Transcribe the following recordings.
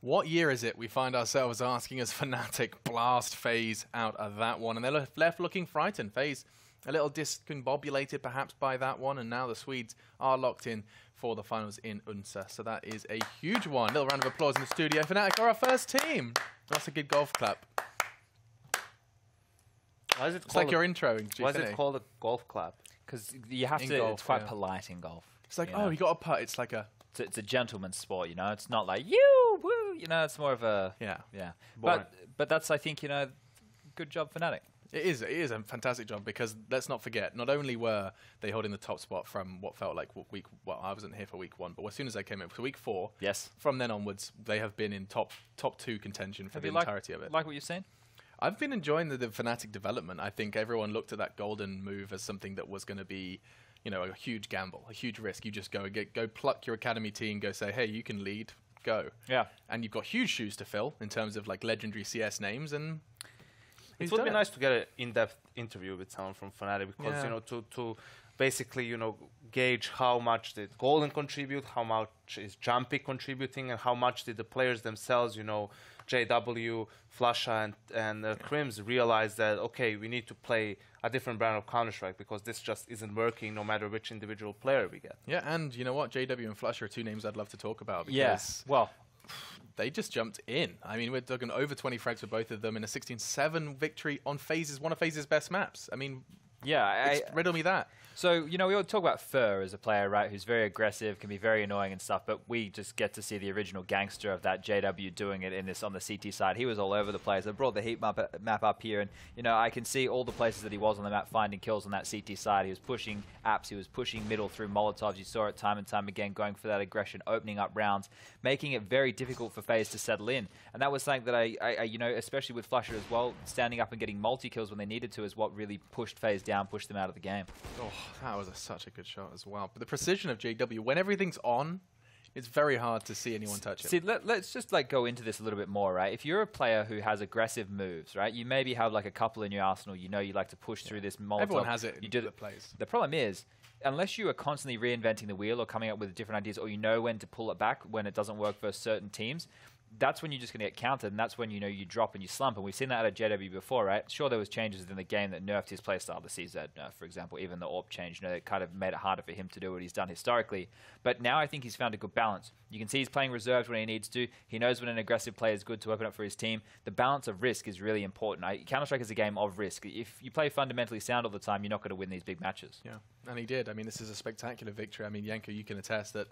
What year is it? We find ourselves asking as Fnatic blast FaZe out of that one. And they're left looking frightened. FaZe a little discombobulated perhaps by that one. And now the Swedes are locked in for the finals in Unsa. So that is a huge one. Little round of applause in the studio. Fnatic are our first team. That's a good golf clap. Why is it it's like your intro. Why is it called a golf clap? Because you have to, it's quite polite in golf. It's like, oh, you got a putt. It's like a... It's a gentleman's sport, you know. It's not like, you, woo, you know, it's more of a... Yeah. But that's, I think, you know, good job, Fnatic. It is a fantastic job because let's not forget, not only were they holding the top spot from what felt like well, I wasn't here for week 1, but as soon as they came in for week 4, yes, from then onwards, they have been in top 2 contention for the entirety of it. Like what you've seen? I've been enjoying the Fnatic development. I think everyone looked at that golden move as something that was going to be, you know, a huge gamble, a huge risk. You just go pluck your academy team, go say, hey, you can lead, go. Yeah. And you've got huge shoes to fill in terms of like legendary CS names. And it would be nice to get an in-depth interview with someone from Fnatic because, you know, to basically, you know, gauge how much did Golden contribute, how much is Jumpy contributing, and how much did the players themselves, you know, JW, Flusha, and Crims realize that, okay, we need to play a different brand of Counter-Strike because this just isn't working no matter which individual player we get. Yeah, and you know what? JW and Flusha are 2 names I'd love to talk about because... Yes, well... They just jumped in. I mean, we're talking over 20 frags for both of them in a 16-7 victory on FaZe's, one of FaZe's best maps. I mean... Yeah, riddle me that. So, you know, we all talk about Fur as a player, right, who's very aggressive, can be very annoying and stuff, but we just get to see the original gangster of that JW doing it in this on the CT side. He was all over the place. I brought the heat map up here, and, you know, I can see all the places that he was on the map finding kills on that CT side. He was pushing apps, he was pushing middle through Molotovs. You saw it time and time again, going for that aggression, opening up rounds, making it very difficult for FaZe to settle in. And that was something that I you know, especially with Flusha as well, standing up and getting multi-kills when they needed to is what really pushed FaZe down, pushed them out of the game. Oh, that was such a good shot as well. But the precision of JW, when everything's on, it's very hard to see anyone touch it. See, let's just like go into this a little bit more, right? If you're a player who has aggressive moves, right? You maybe have like a couple in your arsenal. You know, you like to push through this Molotov. Everyone has it. You do that plays. The problem is, unless you are constantly reinventing the wheel or coming up with different ideas, or you know when to pull it back when it doesn't work for certain teams, that's when you're just going to get countered, and that's when, you know, you drop and you slump. And we've seen that out of JW before, right? Sure, there was changes within the game that nerfed his playstyle, the CZ, for example, even the AWP change, you know, it kind of made it harder for him to do what he's done historically. But now I think he's found a good balance. You can see he's playing reserves when he needs to. He knows when an aggressive player is good to open up for his team. The balance of risk is really important. Counter-Strike is a game of risk. If you play fundamentally sound all the time, you're not going to win these big matches. Yeah, and he did. I mean, this is a spectacular victory. I mean, Yanko, you can attest that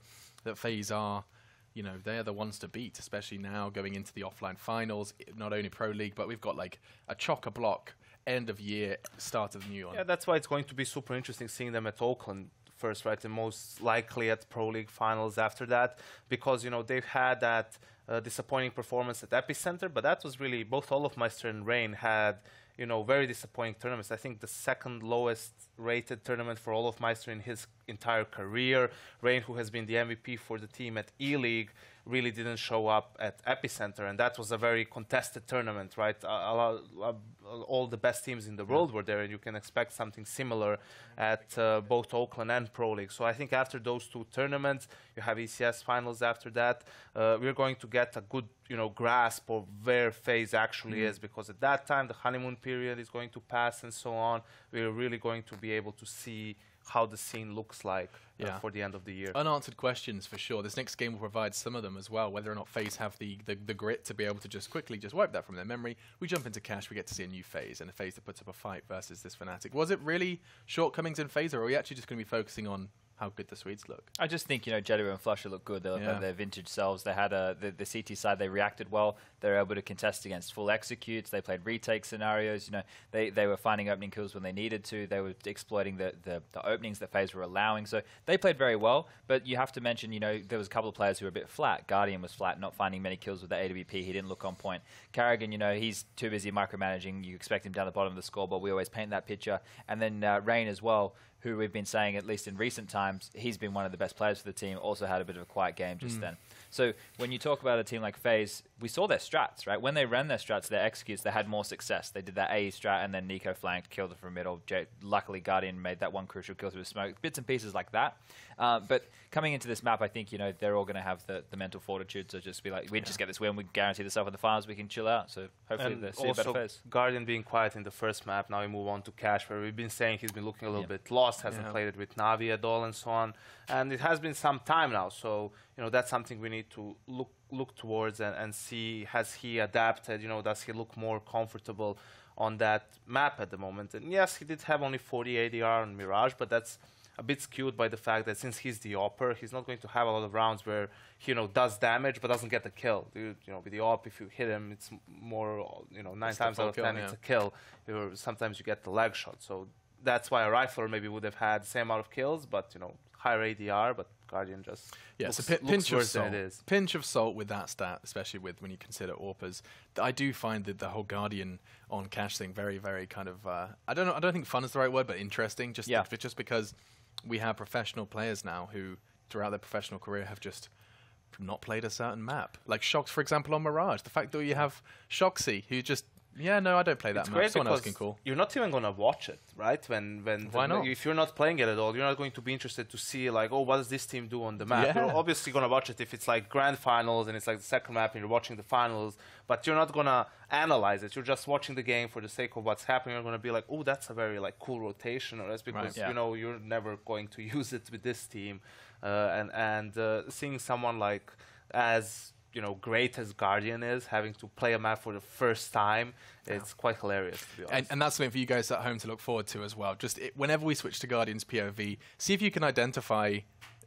FaZe are... You know, they're the ones to beat, especially now going into the offline finals, not only Pro League, but we've got like a chock-a-block end of year, start of the new one. Yeah, that's why it's going to be super interesting seeing them at Oakland first, right? And most likely at Pro League finals after that, because, you know, they've had that disappointing performance at Epicenter, but that was really, both Olofmeister and Rain had, you know, very disappointing tournaments. I think the second lowest rated tournament for Olofmeister in his entire career. Rain, who has been the MVP for the team at E-League, really didn't show up at Epicenter, and that was a very contested tournament, right? All the best teams in the world were there, and you can expect something similar at both Oakland and Pro League. So I think after those 2 tournaments, you have ECS finals after that, we're going to get a good, you know, grasp of where FaZe actually is, because at that time the honeymoon period is going to pass and so on. We're really going to be able to see how the scene looks like for the end of the year. Unanswered questions for sure. This next game will provide some of them as well, whether or not FaZe have the grit to be able to just quickly wipe that from their memory. We jump into cash, we get to see a new FaZe, and a FaZe that puts up a fight versus this Fnatic. Was it really shortcomings in FaZe, or are we actually just going to be focusing on how good the Swedes look? I just think, you know, JW and Flusha look good. They look like their vintage selves. They had the CT side, they reacted well. They were able to contest against full executes. They played retake scenarios. You know, they were finding opening kills when they needed to. They were exploiting the openings that FaZe were allowing. So they played very well. But you have to mention, you know, there was a couple of players who were a bit flat. Guardian was flat, not finding many kills with the AWP. He didn't look on point. Karrigan, you know, he's too busy micromanaging. You expect him down the bottom of the scoreboard. We always paint that picture. And then Rain as well, who we've been saying, at least in recent times, he's been one of the best players for the team, also had a bit of a quiet game just then. So when you talk about a team like FaZe, we saw their strats, right? When they ran their strats, their executes, they had more success. They did that AE strat, and then Nico flanked, killed it from middle. Luckily, Guardian made that one crucial kill through smoke. Bits and pieces like that. But coming into this map, I think, you know, they're all going to have the mental fortitude to just be like, we just get this win, we guarantee the stuff in the finals, we can chill out. So hopefully they see a better FaZe. Guardian being quiet in the first map, now we move on to Cash, where we've been saying he's been looking a little bit lost, hasn't played it with Navi at all and so on. And it has been some time now, so, you know, that's something we need to look towards and see, has he adapted, you know, does he look more comfortable on that map at the moment. And yes, he did have only 40 ADR on Mirage, but that's a bit skewed by the fact that since he's the AWPer, he's not going to have a lot of rounds where he, you know, does damage but doesn't get the kill. You know, with the AWP, if you hit him, it's more, you know, 9 times out of 10 it's a kill. Sometimes you get the leg shot. So that's why a rifler maybe would have had the same amount of kills, but, you know, higher ADR, but Guardian just looks pinch of salt. Pinch of salt with that stat, especially with when you consider AWPers. I do find that the whole Guardian on Cash thing very, very kind of I don't think fun is the right word, but interesting. Just because we have professional players now who, throughout their professional career, have just not played a certain map. Like Shox, for example, on Mirage. The fact that you have Shoxy, who just, I don't play that map. Someone else can call. You're not even going to watch it, right? Why not? If you're not playing it at all, you're not going to be interested to see, like, oh, what does this team do on the map? You're obviously going to watch it if it's like grand finals and it's like the second map and you're watching the finals, but you're not going to analyze it. You're just watching the game for the sake of what's happening. You're going to be like, oh, that's a very like cool rotation, or that's because you know you're never going to use it with this team. And seeing someone like as, you know, great as Guardian is, having to play a map for the first time, it's quite hilarious, to be honest. And that's something for you guys at home to look forward to as well. Just whenever we switch to Guardian's POV, see if you can identify,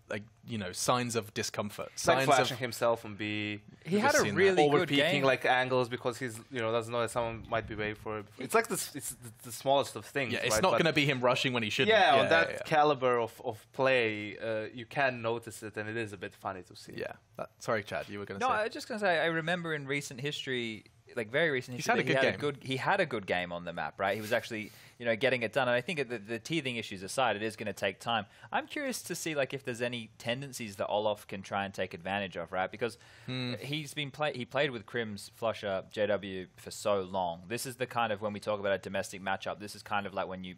like, you know, signs of discomfort. Signs like flashing himself and he had a really good game. Like angles because he's, you know, doesn't know that someone might be waiting for it. It's like it's the smallest of things. Yeah, it's not going to be him rushing when he shouldn't. Yeah, on that caliber of play, you can notice it, and it is a bit funny to see. Yeah. Sorry, Chad, you were going to say. No, I was just going to say, I remember in recent history, like very recent history, he had a good game on the map, right? He was actually, you know, getting it done. And I think the teething issues aside, it is going to take time. I'm curious to see, like, if there's any tendencies that Olof can try and take advantage of, right? Because he played with Crims, Flusher, JW for so long. This is the kind of, when we talk about a domestic matchup, this is kind of like when you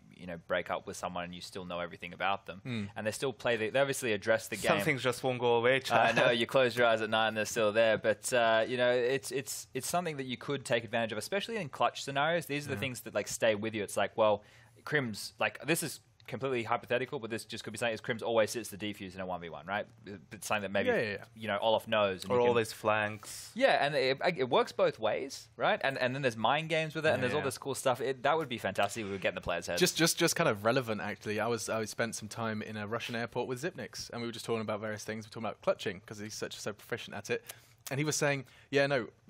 break up with someone and you still know everything about them. And they still play, they obviously address the game. Some things just won't go away, Chad. I know, you close your eyes at night and they're still there. But, you know, it's something that you could take advantage of, especially in clutch scenarios. These are the things that, like, stay with you. It's like, well, Crims, like, this is completely hypothetical, but this just could be saying is Crims always sits the defuse in a 1v1, right? It's something that maybe, you know, Olaf knows. And or all these flanks. Yeah, and it works both ways, right? And then there's mind games with it, and there's all this cool stuff. That would be fantastic if we were getting the players' heads. Just kind of relevant, actually. I spent some time in a Russian airport with Zipnix, and we were just talking about various things. We were talking about clutching, because he's so proficient at it. And he was saying,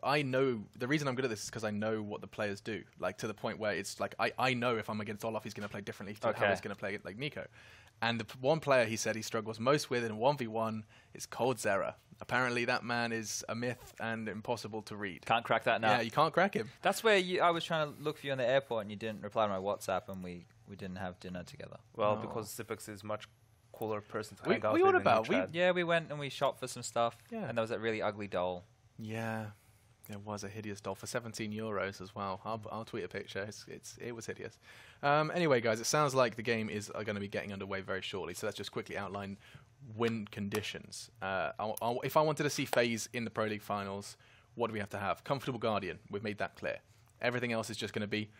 I know, the reason I'm good at this is because I know what the players do. Like, to the point where it's like, I know if I'm against Olaf, he's going to play differently to how he's going to play like Nico. And the one player he said he struggles most with in a 1v1 is Cold Zera. Apparently that man is a myth and impossible to read. Can't crack that now. Yeah, you can't crack him. That's where I was trying to look for you on the airport and you didn't reply to my WhatsApp and we didn't have dinner together. Well, because Zipex is much cooler person to hang out with. We went and we shot for some stuff. Yeah. And there was that really ugly doll. Yeah. There was a hideous doll for 17 euros as well. I'll tweet a picture. It was hideous. Anyway, guys, it sounds like the game is going to be getting underway very shortly. So let's just quickly outline win conditions. If I wanted to see FaZe in the Pro League finals, what do we have to have? Comfortable Guardian. We've made that clear. Everything else is just going to be,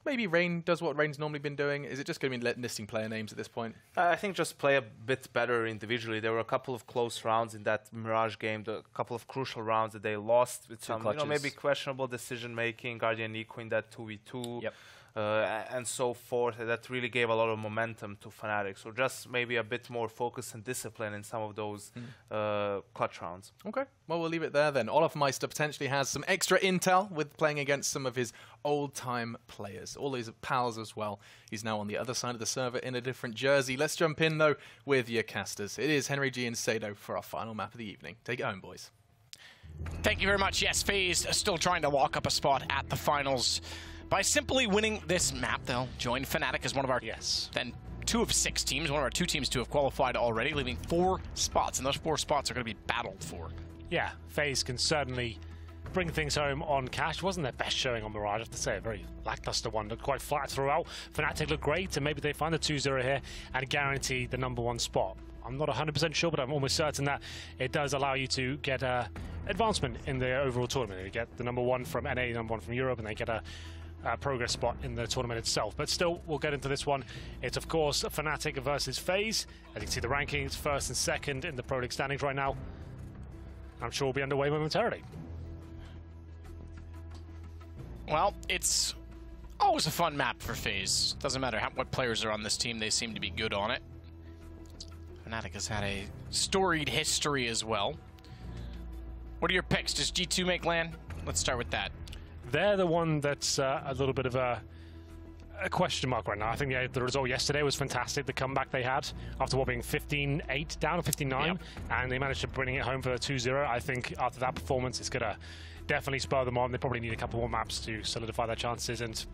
maybe Rain does what Rain's normally been doing. Is it just going to be listing player names at this point? I think just play a bit better individually. There were a couple of close rounds in that Mirage game, a couple of crucial rounds that they lost with some, maybe questionable decision making. Guardian Nico in that 2v2. Yep. And so forth. That really gave a lot of momentum to Fnatic. So just maybe a bit more focus and discipline in some of those clutch rounds. Okay, well, we'll leave it there then. Olaf Meister potentially has some extra intel with playing against some of his old-time players. All his pals as well. He's now on the other side of the server in a different jersey. Let's jump in, though, with your casters. It is Henry G and Sado for our final map of the evening. Take it home, boys. Thank you very much. Yes, FaZe still trying to walk up a spot at the finals. By simply winning this map, they'll join Fnatic as one of our then 2 of 6 teams, one of our 2 teams to have qualified already, leaving 4 spots, and those 4 spots are going to be battled for. yeah, FaZe can certainly bring things home on Cash. Wasn't their best showing on Mirage, I have to say. A very lackluster one, looked quite flat throughout. Fnatic looked great, and maybe they find the 2-0 here and guarantee the #1 spot. I'm not 100% sure, but I'm almost certain that it does allow you to get advancement in the overall tournament. You get the #1 from NA, #1 from Europe, and they get a progress spot in the tournament itself. But still, we'll get into this one. It's, of course, Fnatic versus FaZe. As you can see, the rankings, first and second in the Pro League standings right now. I'm sure we'll be underway momentarily. Well, it's always a fun map for FaZe. Doesn't matter what players are on this team, they seem to be good on it. Fnatic has had a storied history as well. What are your picks? Does G2 make LAN? Let's start with that. They're the one that's a little bit of a question mark right now. I think the result yesterday was fantastic. The comeback they had after what, being 15-8 down, or 15-9, yep. And they managed to bring it home for a 2-0. I think after that performance, it's going to definitely spur them on. They probably need a couple more maps to solidify their chances, and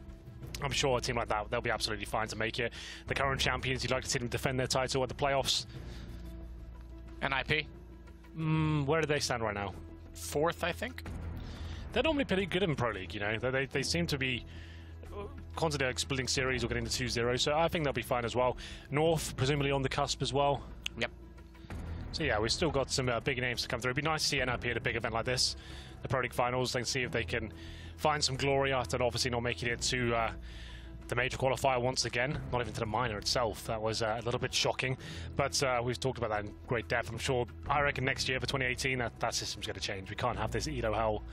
I'm sure a team like that, they'll be absolutely fine to make it. The current champions, you'd like to see them defend their title at the playoffs. NIP? Where do they stand right now? 4th, I think. They're normally pretty good in Pro League, you know. They seem to be constantly splitting series or getting to 2-0, so I think they'll be fine as well. North, presumably on the cusp as well. Yep. So yeah, we've still got some big names to come through. It'd be nice to see NIP at a big event like this, the Pro League finals, and see if they can find some glory after obviously not making it to the major qualifier once again, not even to the minor itself. That was a little bit shocking, but we've talked about that in great depth. I reckon next year for 2018 that system's going to change. We can't have this Edo hell.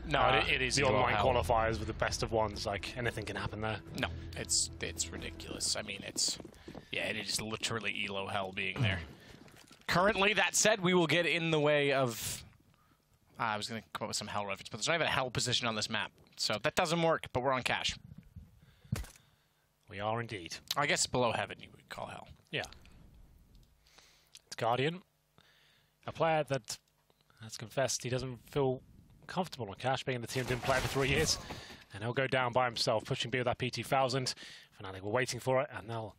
No, it is the Elo online hell. Qualifiers with the best of ones. Like, anything can happen there. No, it's ridiculous. I mean, it is literally Elo hell being there. Currently, that said, we will get in the way of. I was going to come up with some hell reference, but there's not even a hell position on this map, so that doesn't work. But we're on Cash. We are indeed. I guess below heaven you would call hell. Yeah. It's Guardian, a player that has confessed he doesn't feel comfortable on Cash, being in the team didn't play for 3 years, and he'll go down by himself, pushing B with that P2000. Fnatic were waiting for it, and they'll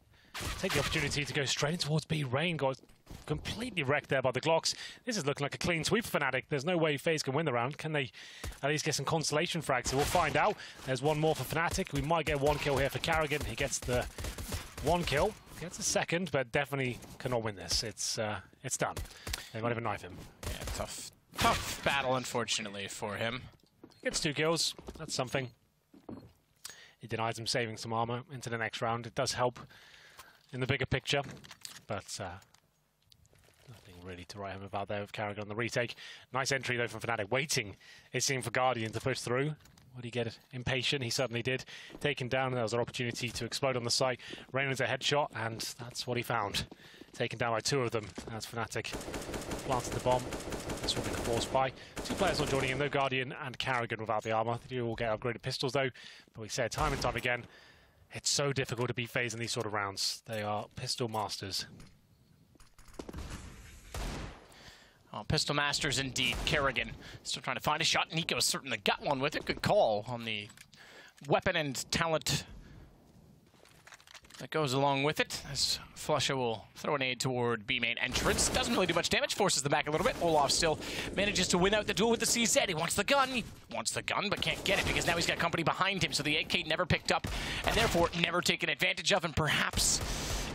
take the opportunity to go straight in towards B. Rain got completely wrecked there by the Glocks. This is looking like a clean sweep for Fnatic. There's no way FaZe can win the round. Can they at least get some consolation frags? So we'll find out. There's one more for Fnatic. We might get one kill here for Karrigan. He gets the one kill. Gets a second, but definitely cannot win this. It's done. They might even knife him. Yeah, tough battle, unfortunately, for him. Gets 2 kills. That's something. He denies him saving some armor into the next round. It does help in the bigger picture, but nothing really to write home about there with Karrigan on the retake. Nice entry, though, from Fnatic. Waiting, it seemed, for Guardian to push through. Would he get impatient? He certainly did. Taken down, there was an opportunity to explode on the site. Reynolds a headshot, and that's what he found. Taken down by 2 of them as Fnatic planted the bomb. Swapping the force by. 2 players not joining in, though, Guardian and Karrigan without the armor. They do all get upgraded pistols, though. But we said time and time again, it's so difficult to beat FaZe in these sort of rounds. They are pistol masters. Oh, pistol masters indeed. Karrigan still trying to find a shot. Nico certainly got one with it. Good call on the weapon and talent that goes along with it. As Flusha will throw an aid toward B main entrance. Doesn't really do much damage. Forces them back a little bit. Olaf still manages to win out the duel with the CZ. He wants the gun. He wants the gun, but can't get it because now he's got company behind him. So the AK never picked up and therefore never taken advantage of. And perhaps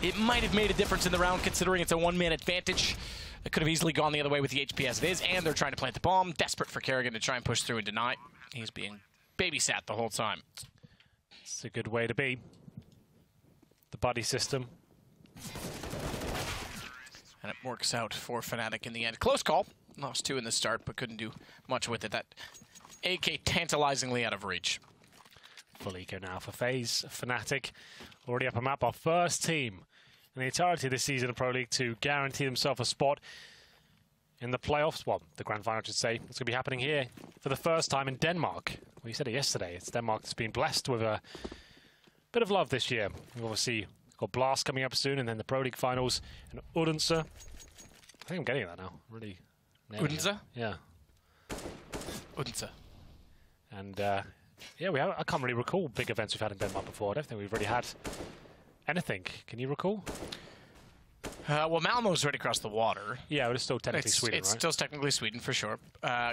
it might have made a difference in the round considering it's a 1-man advantage. It could have easily gone the other way with the HP as it is, and they're trying to plant the bomb. Desperate for Karrigan to try and push through and deny. He's being babysat the whole time. It's a good way to be. The buddy system. And it works out for Fnatic in the end. Close call. Lost 2 in the start, but couldn't do much with it. That AK tantalizingly out of reach. Full eco now for FaZe. Fnatic already up a map. Our first team in the entirety of this season of Pro League to guarantee themselves a spot in the playoffs. Well, the grand final, I should say. It's going to be happening here for the first time in Denmark. We said it yesterday. It's Denmark that's been blessed with a bit of love this year. We've obviously got Blast coming up soon, and then the Pro League finals in Odense. I think I'm getting that now. Really. Odense? Yeah. Odense. And yeah, I can't really recall big events we've had in Denmark before. I don't think we've really had anything. Can you recall? Well, Malmo's right across the water. Yeah, but it's still technically Sweden, It's right? still technically Sweden, for sure.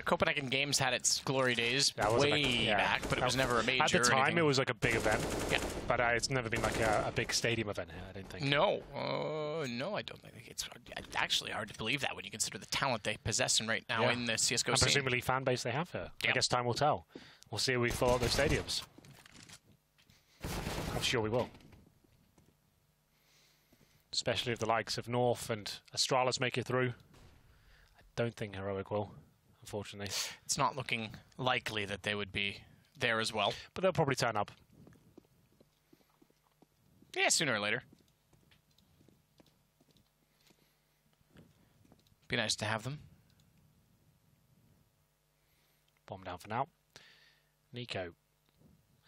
Copenhagen Games had its glory days way back, but it was never a major. At the time, it was like a big event. Yeah. But it's never been like a big stadium event here, I don't think. No. No, I don't think it's actually hard to believe that when you consider the talent they possess right now in the CSGO and scene. presumably fan base they have here. Yeah. I guess time will tell. We'll see if we fill out those stadiums. I'm sure we will. Especially if the likes of North and Astralis make it through. I don't think Heroic will, unfortunately. It's not looking likely that they would be there as well. But they'll probably turn up. Yeah, sooner or later. Be nice to have them. Bomb down for now. Nico.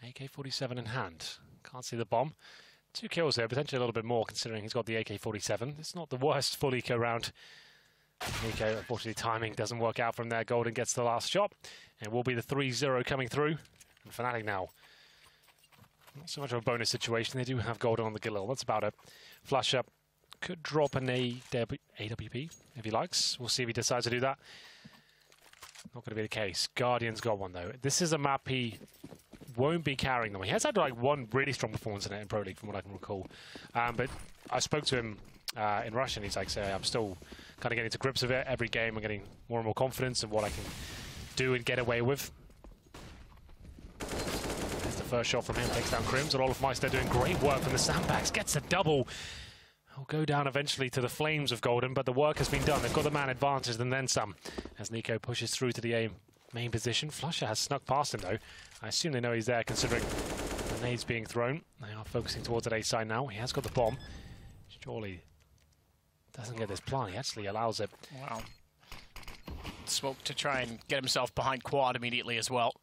AK-47 in hand. Can't see the bomb. 2 kills there, potentially a little bit more considering he's got the AK-47. It's not the worst full eco round. Nico, unfortunately, timing doesn't work out from there. Golden gets the last shot. And it will be the 3-0 coming through. And Fnatic now. Not so much of a bonus situation. They do have Golden on the Galil. That's about it. Flusher could drop an AWP if he likes. We'll see if he decides to do that. Not going to be the case. Guardian's got one, though. This is a map he won't be carrying them. He has had like one really strong performance in it in Pro League, from what I can recall. But I spoke to him in Russian. He's like, I'm still kind of getting to grips with it. Every game I'm getting more and more confidence in what I can do and get away with. There's the first shot from him. Takes down Crims. And Olofmeister doing great work from the sandbags. Gets a double. He'll go down eventually to the flames of Golden, but the work has been done. They've got the man advantage and then some. As Nico pushes through to the main position. Flusher has snuck past him, though. I assume they know he's there, considering the nades being thrown. They are focusing towards that A side now. He has got the bomb. Surely doesn't get this plant. He actually allows it. Wow. Smoke to try and get himself behind quad immediately as well.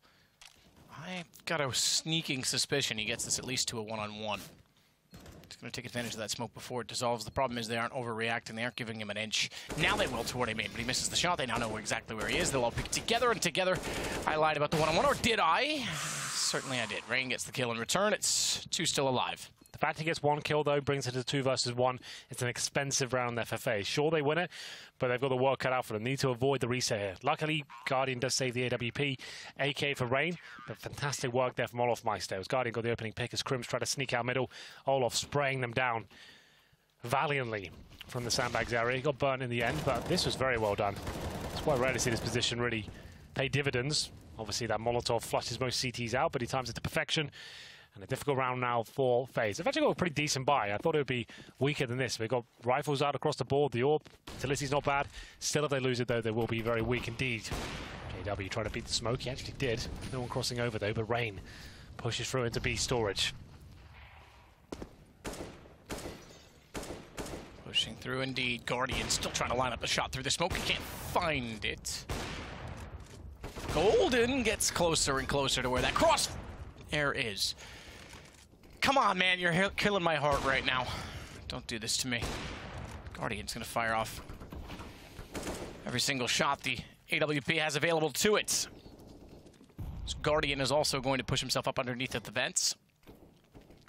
I've got a sneaking suspicion he gets this at least to a one-on-one. He's going to take advantage of that smoke before it dissolves. The problem is they aren't overreacting. They aren't giving him an inch. Now they will toward him, but he misses the shot. They now know exactly where he is. They'll all pick together and together. I lied about the one-on-one, or did I? Certainly I did. Rain gets the kill in return. It's 2 still alive. The fact he gets 1 kill, though, brings it to 2 versus 1. It's an expensive round there for FaZe. Sure, they win it, but they've got the work cut out for them. Need to avoid the reset here. Luckily, Guardian does save the AWP. AK for Rain, but fantastic work there from Olofmeister. As Guardian got the opening pick as Crims try to sneak out middle. Olof spraying them down valiantly from the sandbags area. He got burnt in the end, but this was very well done. It's quite rare to see this position really pay dividends. Obviously, that Molotov flushes most CTs out, but he times it to perfection. And a difficult round now for FaZe. They've actually got a pretty decent buy. I thought it would be weaker than this. They've got rifles out across the board. The AWP utility's not bad. Still, if they lose it, though, they will be very weak indeed. JW trying to beat the smoke. He actually did. No one crossing over, though, but Rain pushes through into B storage. Pushing through indeed. Guardian still trying to line up a shot through the smoke. He can't find it. Golden gets closer and closer to where that cross air is. Come on, man, you're killing my heart right now. Don't do this to me. Guardian's gonna fire off every single shot the AWP has available to it. So Guardian is also going to push himself up underneath at the vents.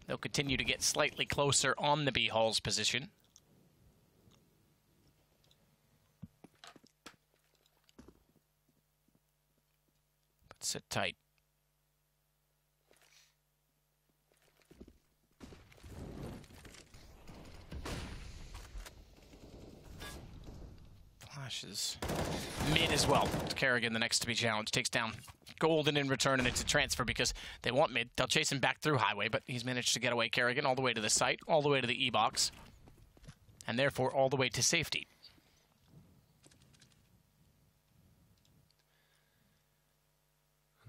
They'll continue to get slightly closer on the B Hall's position. But sit tight. Flashes mid as well. Kerrigan, the next to be challenged, takes down Golden in return, and it's a transfer because they want mid. They'll chase him back through highway, but he's managed to get away, Kerrigan, all the way to the site, all the way to the E-box, and therefore all the way to safety.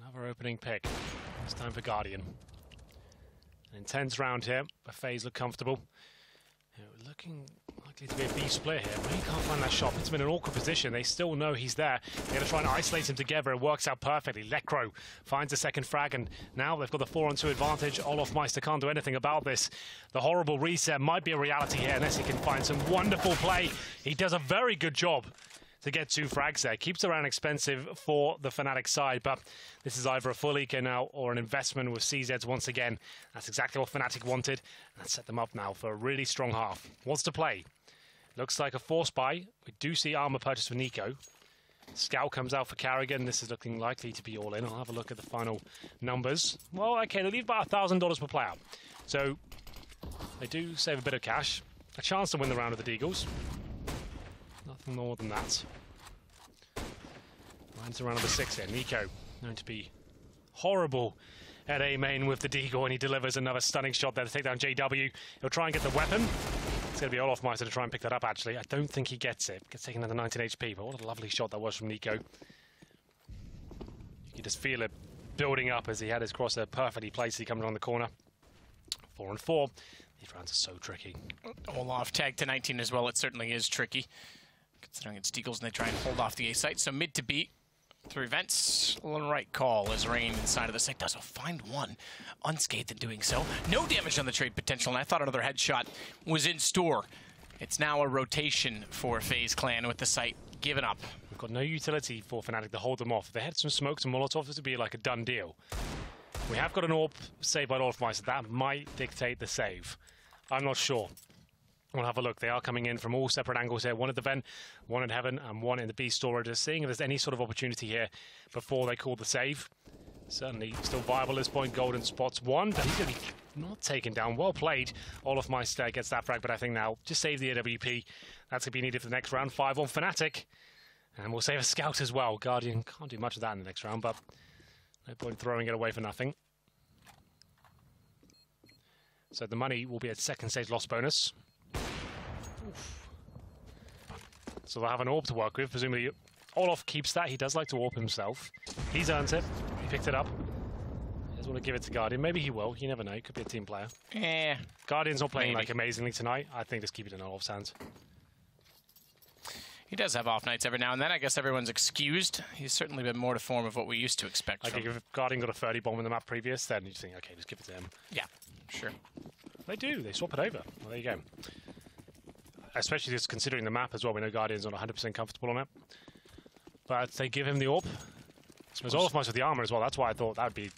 Another opening pick. It's time for Guardian. An intense round here, but FaZe look comfortable. Looking likely to be a B split here. But he can't find that shot. It's been an awkward position. They still know he's there. They're going to try and isolate him together. It works out perfectly. Lekro finds a second frag, and now they've got the 4-on-2 advantage. Olofmeister can't do anything about this. The horrible reset might be a reality here unless he can find some wonderful play. He does a very good job to get 2 frags there. Keeps around expensive for the Fnatic side, but this is either a full eco now or an investment with CZs once again. That's exactly what Fnatic wanted. That set them up now for a really strong half. Wants to play. Looks like a force buy. We do see armor purchase for Nico. Scout comes out for Carrigan. This is looking likely to be all in. I'll have a look at the final numbers. Well, okay, they leave about $1,000 per player. So they do save a bit of cash. A chance to win the round of the Deagles. Nothing more than that. Lands around number 6 here. Nico, known to be horrible at A main with the Deagle, and he delivers another stunning shot there to take down JW. He'll try and get the weapon. It's going to be Olaf Meister to try and pick that up, actually. I don't think he gets it. Gets taken another 19 HP, but what a lovely shot that was from Nico. You can just feel it building up as he had his crosser perfectly placed. He comes around the corner. 4 and 4. These rounds are so tricky. Olaf tag to 19 as well. It certainly is tricky, considering it's Deagles and they try and hold off the A site. So mid to B through vents. A little right call as Rain inside of the site does find one unscathed in doing so. No damage on the trade potential, and I thought another headshot was in store. It's now a rotation for FaZe Clan with the site given up. We've got no utility for Fnatic to hold them off. If they had some smokes and Molotovs, this would be like a done deal. We have got an AWP saved by Olaf Meister. That might dictate the save. I'm not sure. We'll have a look. They are coming in from all separate angles here. One at the vent, one in heaven, and one in the B storage. Just seeing if there's any sort of opportunity here before they call the save. Certainly still viable at this point. Golden spots one, but he's going to be not taken down. Well played. Olaf Meister gets that frag, but I think now just save the AWP. That's going to be needed for the next round. 5 on Fnatic. And we'll save a scout as well. Guardian can't do much of that in the next round, but no point throwing it away for nothing. So the money will be at second stage loss bonus. Oof. So they'll have an AWP to work with. Presumably Olaf keeps that. He does like to AWP himself. He's earned it. He picked it up. He doesn't want to give it to Guardian. Maybe he will. You never know. He could be a team player. Yeah. Guardian's not playing like amazingly tonight. I think just keep it in Olaf's hands. He does have off nights every now and then. I guess everyone's excused. He's certainly been more to form of what we used to expect from him. If Guardian got a 30 bomb in the map previous, then you'd think, okay, just give it to him. Yeah, sure. They do. They swap it over. Well, there you go. Especially just considering the map as well. We know Guardian's not 100% comfortable on it. But they give him the AWP. There's Olaf Meister with the armor as well. That's why I thought that would be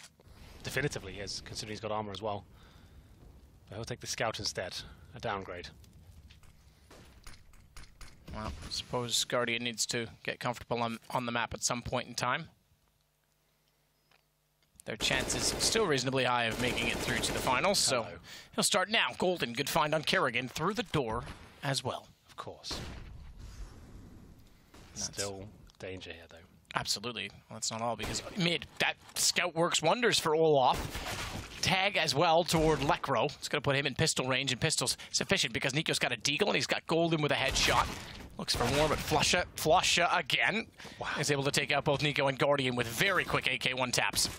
definitively his, considering he's got armor as well. But he'll take the scout instead. A downgrade. Well, I suppose Guardian needs to get comfortable on the map at some point in time. Their chances still reasonably high of making it through to the finals, so he'll start now. Golden, good find on Kerrigan through the door as well. Of course. Still danger here, though. Absolutely. Well, that's not all, because mid, that scout works wonders for Olaf. Tag as well toward Lekro. It's going to put him in pistol range, and pistol's sufficient because Nico's got a deagle and he's got Golden with a headshot. Looks for more, but Flusha again. Wow. Is able to take out both Nico and Guardian with very quick AK1 taps.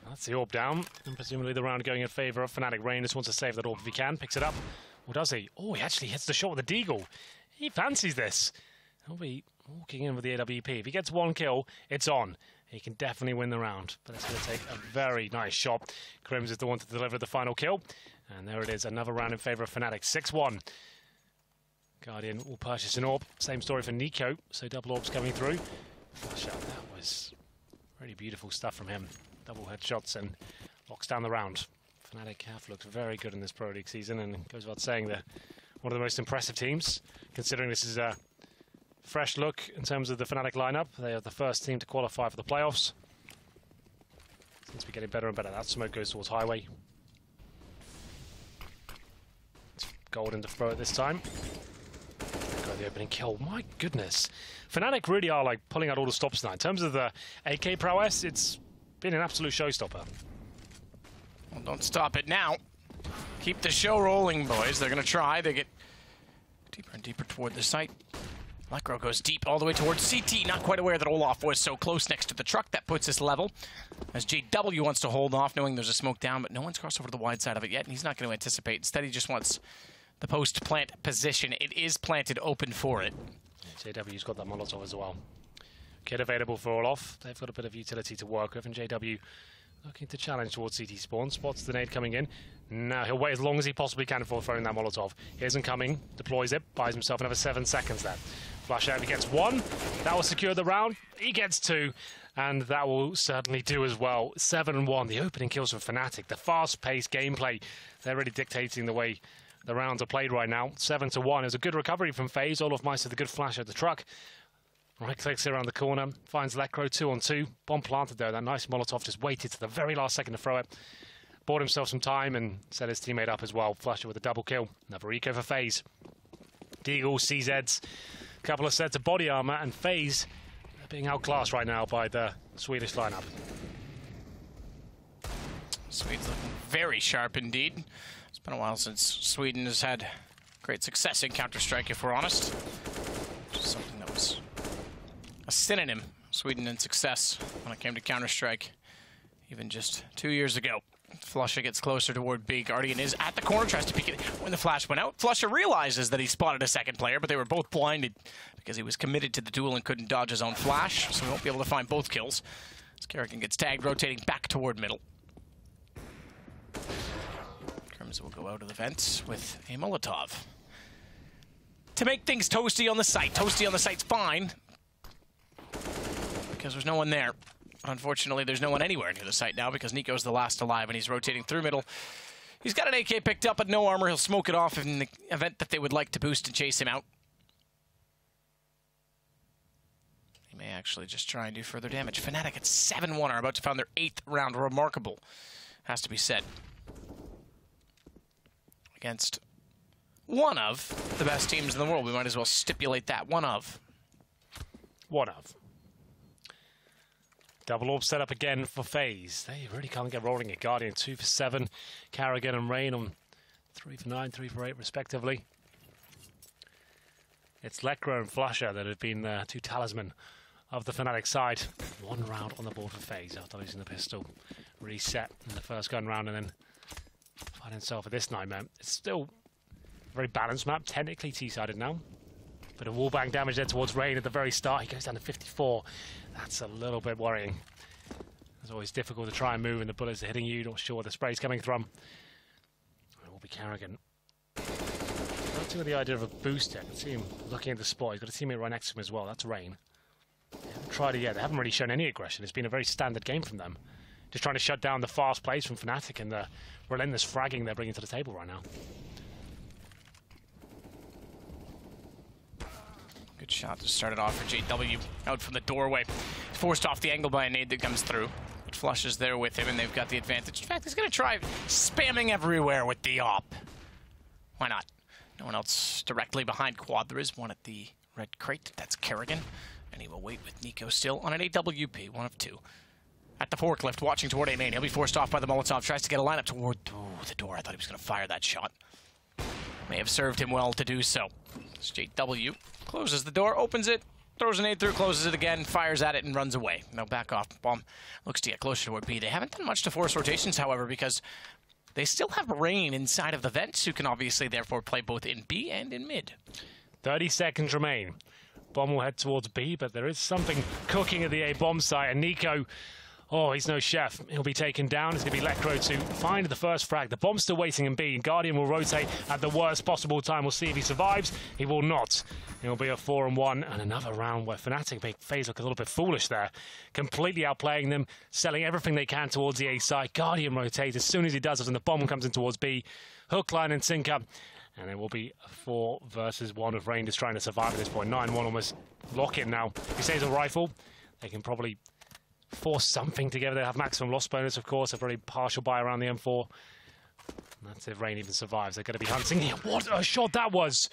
That's the AWP down, and presumably the round going in favor of Fnatic. Rain just wants to save that AWP if he can. Picks it up. Or does he? Oh, he actually hits the shot with the deagle. He fancies this. He'll be walking in with the AWP. If he gets one kill, it's on. He can definitely win the round. But it's going to take a very nice shot. Crims is the one to deliver the final kill. And there it is, another round in favor of Fnatic. 6-1. Guardian will purchase an AWP. Same story for Nico. So double AWPs coming through. Flush out. That was really beautiful stuff from him. Double headshots and locks down the round. Fnatic have looked very good in this Pro League season, and it goes without saying they're one of the most impressive teams, considering this is a fresh look in terms of the Fnatic lineup. They are the first team to qualify for the playoffs. Seems to be getting better and better. That smoke goes towards Highway. It's Golden to throw it this time. Got the opening kill. My goodness. Fnatic really are like pulling out all the stops now. In terms of the AK prowess, it's been an absolute showstopper. Well, don't stop it now. Keep the show rolling, boys. They're going to try. They get deeper and deeper toward the site. Lekro goes deep all the way towards CT. Not quite aware that Olaf was so close next to the truck. That puts us level. As JW wants to hold off, knowing there's a smoke down, but no one's crossed over to the wide side of it yet, and he's not going to anticipate. Instead, he just wants the post-plant position. It is planted open for it. Yeah, JW's got that Molotov as well. Kit available for Olaf. They've got a bit of utility to work with, and JW looking to challenge towards CT spawn. Spots the nade coming in. Now he'll wait as long as he possibly can before throwing that Molotov. He isn't coming, deploys it, buys himself another 7 seconds there. Flash out, he gets 1. That will secure the round. He gets 2, and that will certainly do as well. 7-1, the opening kills from Fnatic. The fast-paced gameplay, they're really dictating the way the rounds are played right now. 7-1. It was a good recovery from FaZe. Olofmeister, the good flash at the truck. Right clicks around the corner, finds Lekro 2-on-2. Bomb planted there. That nice Molotov just waited to the very last second to throw it. Bought himself some time and set his teammate up as well. Flusher with a double kill. Another eco for FaZe. Deagle, CZs, a couple of sets of body armor, and FaZe being outclassed right now by the Swedish lineup. Swedes looking very sharp indeed. It's been a while since Sweden has had great success in Counter-Strike, if we're honest. Just something that was a synonym, Sweden in success, when it came to Counter-Strike, even just 2 years ago. Flusher gets closer toward B. Guardian is at the corner, tries to peek it. When the flash went out, Flusher realizes that he spotted a second player, but they were both blinded because he was committed to the duel and couldn't dodge his own flash, so he won't be able to find both kills. As Kerrigan gets tagged, rotating back toward middle. Crimson will go out of the vents with a Molotov. To make things toasty on the site. Toasty on the site's fine, because there's no one there. Unfortunately, there's no one anywhere near the site now because Nico's the last alive and he's rotating through middle. He's got an AK picked up but no armor. He'll smoke it off in the event that they would like to boost and chase him out. He may actually just try and do further damage. Fnatic at 7-1 are about to find their 8th round. Remarkable, has to be said. Against one of the best teams in the world. We might as well stipulate that. One of. Double orb set up again for FaZe. They really can't get rolling at Guardian. 2 for 7. Kerrigan and Rain on 3 for 9, 3 for 8 respectively. It's Lekro and Flusher that have been the two talisman of the Fnatic side. 1 round on the board for FaZe after losing the pistol. Reset in the first gun round and then find himself at this nightmare. It's still a very balanced map, technically T-sided now. But a wallbang damage there towards Rain at the very start. He goes down to 54. That's a little bit worrying. It's always difficult to try and move when the bullets are hitting you. Not sure where the spray's coming from. It will be Kerrigan. Not too with the idea of a boost yet. I can see him looking at the spot. He's got a teammate right next to him as well. That's Rain. They haven't tried it yet. They haven't really shown any aggression. It's been a very standard game from them. Just trying to shut down the fast plays from Fnatic and the relentless fragging they're bringing to the table right now. Good shot to start it off for JW out from the doorway. Forced off the angle by a nade that comes through. But Flush is there with him, and they've got the advantage. In fact, he's going to try spamming everywhere with the op. Why not? No one else directly behind Quad. There is one at the red crate. That's Kerrigan. And he will wait with Nico still on an AWP, 1 of 2. At the forklift, watching toward A main. He'll be forced off by the Molotov. Tries to get a lineup toward the door. I thought he was going to fire that shot. May have served him well to do so. It's JW. Closes the door, opens it, throws a nade through, closes it again, fires at it, and runs away. Now back off. Bomb looks to get closer toward B. They haven't done much to force rotations, however, because they still have Rain inside of the vents, who can obviously therefore play both in B and in mid. 30 seconds remain. Bomb will head towards B, but there is something cooking at the A bomb site, and Nico, oh, he's no chef. He'll be taken down. It's going to be Lekro to find the first frag. The bomb's still waiting in B, and Guardian will rotate at the worst possible time. We'll see if he survives. He will not. It'll be a 4-1 and another round where Fnatic make FaZe look a little bit foolish there. Completely outplaying them, selling everything they can towards the A side. Guardian rotates as soon as he does it, and the bomb comes in towards B. Hook, line, and sinker. And it will be a 4 versus 1 with Rain just trying to survive at this point. 9-1 almost lock in now. If he saves a rifle, they can probably force something together. They have maximum loss bonus, of course, a very partial buy around the M4. And that's if Rain even survives. They're going to be hunting here. What a shot that was!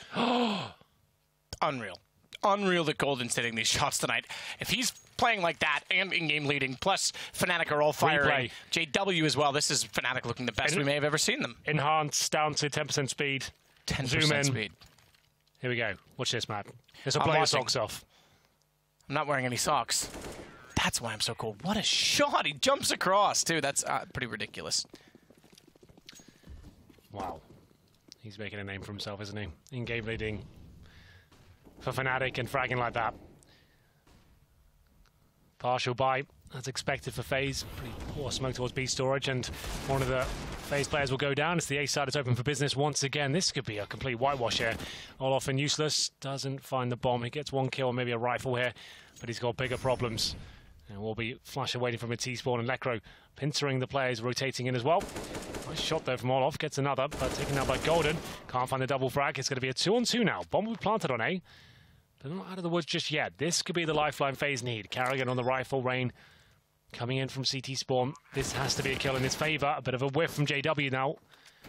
Unreal. Unreal that Golden's hitting these shots tonight. If he's playing like that and in-game leading, plus Fnatic are all firing. JW as well. This is Fnatic looking the best we may have ever seen them. Enhanced down to 10% speed. 10% speed. Here we go. Watch this, Matt. This will blow your socks off. I'm not wearing any socks. That's why I'm so cold. What a shot. He jumps across, too. That's pretty ridiculous. Wow. He's making a name for himself, isn't he? In-game leading for Fnatic and fragging like that. Partial buy, as expected for FaZe. Pretty poor smoke towards B storage, and one of the FaZe players will go down. It's the A side. It's open for business once again. This could be a complete whitewash here. All often useless. Doesn't find the bomb. He gets 1 kill, maybe a rifle here, but he's got bigger problems. And we'll be Flusher waiting from a T-spawn, and Lekro pintering the players, rotating in as well. Nice shot though from Olof, gets another, but taken out by Golden. Can't find the double frag. It's going to be a 2-on-2 now. Bomb will be planted on A, but not out of the woods just yet. This could be the lifeline FaZe need. Carrigan on the rifle, Rain coming in from CT spawn. This has to be a kill in his favour. A bit of a whiff from JW now.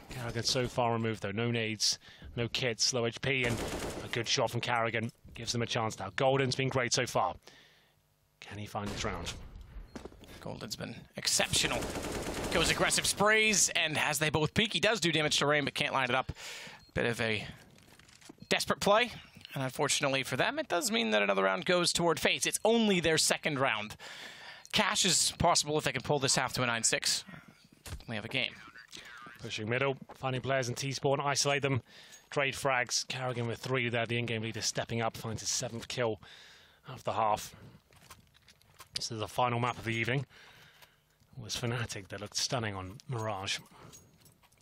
Carrigan so far removed though. No nades, no kits, low HP, and a good shot from Carrigan gives them a chance now. Golden's been great so far. Can he find his round? Golden's been exceptional. Goes aggressive sprays, and as they both peek, he does do damage to Rain, but can't line it up. Bit of a desperate play, and unfortunately for them, it does mean that another round goes toward FaZe. It's only their second round. Cash is possible if they can pull this half to a 9-6. We have a game. Pushing middle, finding players in T-spawn, isolate them, trade frags. Carrigan with 3 there, the in-game leader stepping up, finds his 7th kill of the half. This is the final map of the evening. It was Fnatic that looked stunning on Mirage.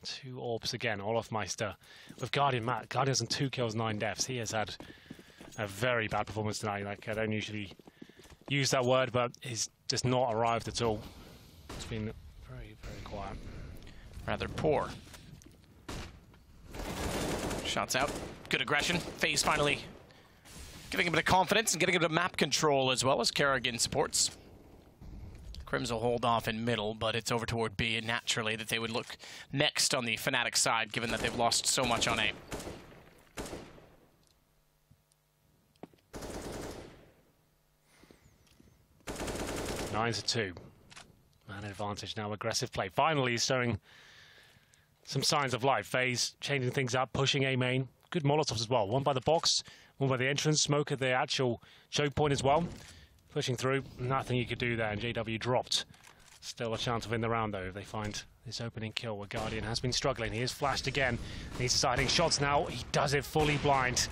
2 orbs again, Olofmeister with Guardian. Matt, Guardian's on 2 kills, 9 deaths. He has had a very bad performance tonight. Like, I don't usually use that word, but he's just not arrived at all. It's been very, very quiet. Rather poor. Shots out. Good aggression. FaZe finally giving him a bit of confidence and getting a bit of map control as well as Carrigan supports. Crims will hold off in middle, but it's over toward B, and naturally that they would look next on the Fnatic side, given that they've lost so much on A. Nine to 2. Man advantage now, aggressive play. Finally he's showing some signs of life. FaZe changing things up, pushing A main. Good Molotovs as well. One by the box, one by the entrance. Smoke at the actual choke point as well. Pushing through, nothing you could do there, and JW dropped. Still a chance to win the round though if they find this opening kill where Guardian has been struggling. He is flashed again. He's deciding shots now. He does it fully blind.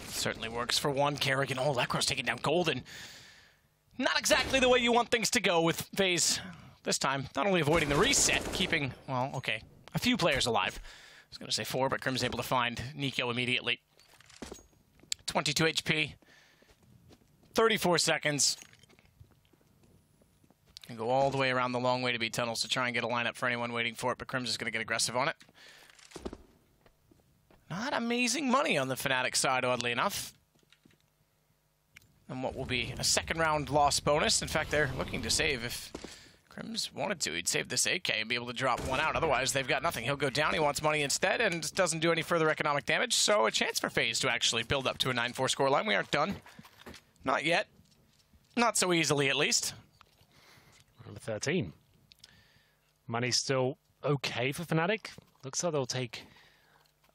Certainly works for one. Carrigan, oh, Lekros taking down Golden. Not exactly the way you want things to go with FaZe this time. Not only avoiding the reset, keeping, well, okay, a few players alive. I was going to say 4, but Crim's able to find Nico immediately. 22 HP. 34 seconds. Can go all the way around the long way to B tunnels to try and get a lineup for anyone waiting for it, but Crim's just going to get aggressive on it. Not amazing money on the Fnatic side, oddly enough. And what will be a second round loss bonus. In fact, they're looking to save. If Crims wanted to, he'd save this AK and be able to drop one out. Otherwise, they've got nothing. He'll go down. He wants money instead and doesn't do any further economic damage. So a chance for FaZe to actually build up to a 9-4 scoreline. We aren't done. Not yet. Not so easily, at least. Number 13. Money's still okay for Fnatic. Looks like they'll take,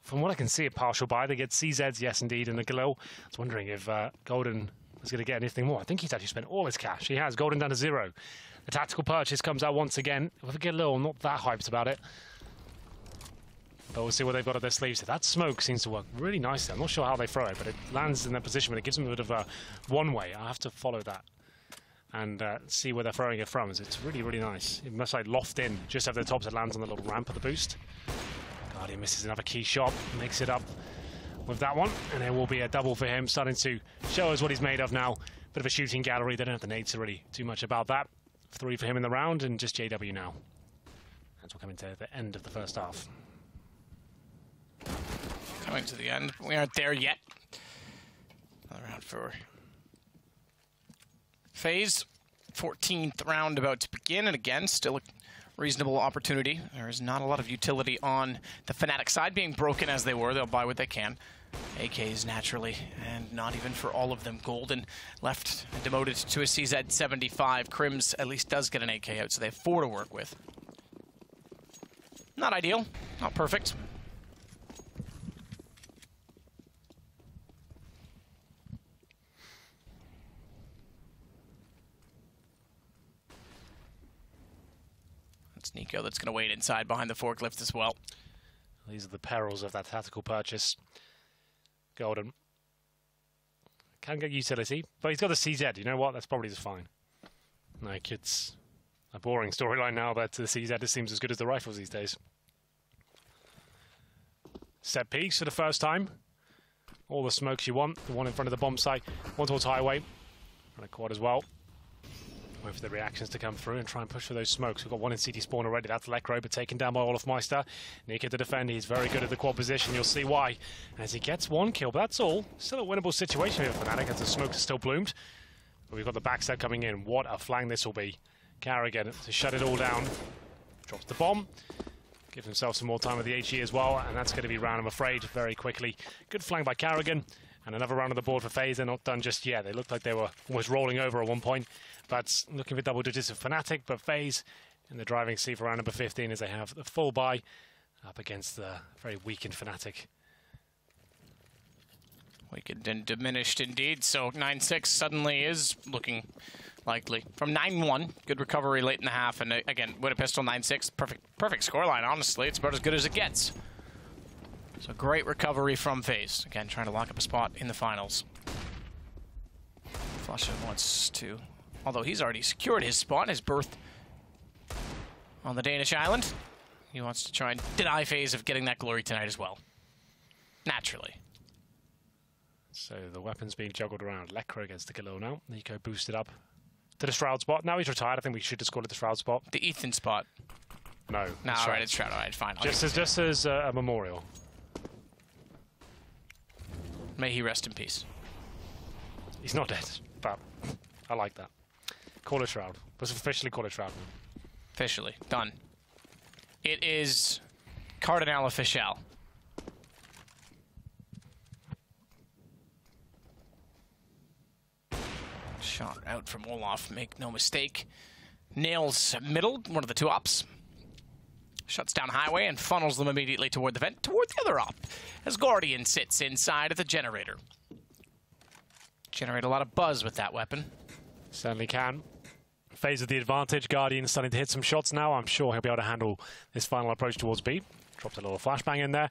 from what I can see, a partial buy. They get CZs, yes, indeed, and the Galil. I was wondering if Golden was going to get anything more. I think he's actually spent all his cash. He has. Golden down to 0. The tactical purchase comes out once again. With Galil, I'm not that hyped about it. But we'll see what they've got up their sleeves. That smoke seems to work really nicely. I'm not sure how they throw it, but it lands in their position, but it gives them a bit of a one-way. I have to follow that and see where they're throwing it from. It's really, really nice. It must like loft in just over the top, so it lands on the little ramp of the boost. Guardian misses another key shot, makes it up with that one, and there will be a double for him, starting to show us what he's made of now. Bit of a shooting gallery. They don't have the nades to really do much about that. 3 for him in the round, and just JW now. As we're coming to the end of the first half. Coming to the end. We aren't there yet. Another round for FaZe. 14th round about to begin, and again, still a reasonable opportunity. There is not a lot of utility on the Fnatic side, being broken as they were. They'll buy what they can. AKs naturally, and not even for all of them. Golden left and demoted to a CZ 75. Crims at least does get an AK out, so they have 4 to work with. Not ideal, not perfect. It's Nico that's going to wait inside behind the forklift as well. These are the perils of that tactical purchase. Golden can get utility, but he's got a CZ. You know what? That's probably just fine. Like, it's a boring storyline now, but the CZ just seems as good as the rifles these days. Set peaks for the first time. All the smokes you want. The one in front of the bomb site. One towards highway. And a quad as well. Wait for the reactions to come through and try and push for those smokes. We've got one in CT spawn already. That's Lekro, but taken down by Olofmeister. Nika to defend. He's very good at the quad position. You'll see why as he gets one kill. But that's all. Still a winnable situation here for Fnatic as the smokes are still bloomed. But we've got the backstab coming in. What a flang this will be. Carrigan to shut it all down. Drops the bomb. Gives himself some more time with the HE as well. And that's going to be round, I'm afraid, very quickly. Good flang by Carrigan. And another round on the board for FaZe. They're not done just yet. They looked like they were almost rolling over at one point. But looking for double digits of Fnatic. But FaZe in the driving seat for round number 15 as they have the full buy up against the very weakened Fnatic. Weakened and diminished indeed. So 9-6 suddenly is looking likely. From 9-1, good recovery late in the half. And again, with a pistol 9-6, perfect scoreline, honestly. It's about as good as it gets. So great recovery from FaZe. Again, trying to lock up a spot in the finals. Flush wants to, although he's already secured his spot, his berth on the Danish island. He wants to try and deny FaZe of getting that glory tonight as well. Naturally. So the weapons being juggled around. Lekro against the Galil now. Nico boosted up to the Shroud spot. Now he's retired. I think we should just call it the Shroud spot. The Ethan spot. No. No, all right, it's Shroud. All right, fine. Just as a memorial. May he rest in peace. He's not dead, but I like that. Call it Shroud. Let's officially call it Shroud. Officially. Done. It is Cardinal Official. Shot out from Olaf, make no mistake. Nails middle, one of the two ops. Shuts down highway and funnels them immediately toward the vent, toward the other op, as Guardian sits inside of the generator. Generate a lot of buzz with that weapon. Certainly can. FaZe with the advantage. Guardian starting to hit some shots now. I'm sure he'll be able to handle this final approach towards B. Dropped a little flashbang in there.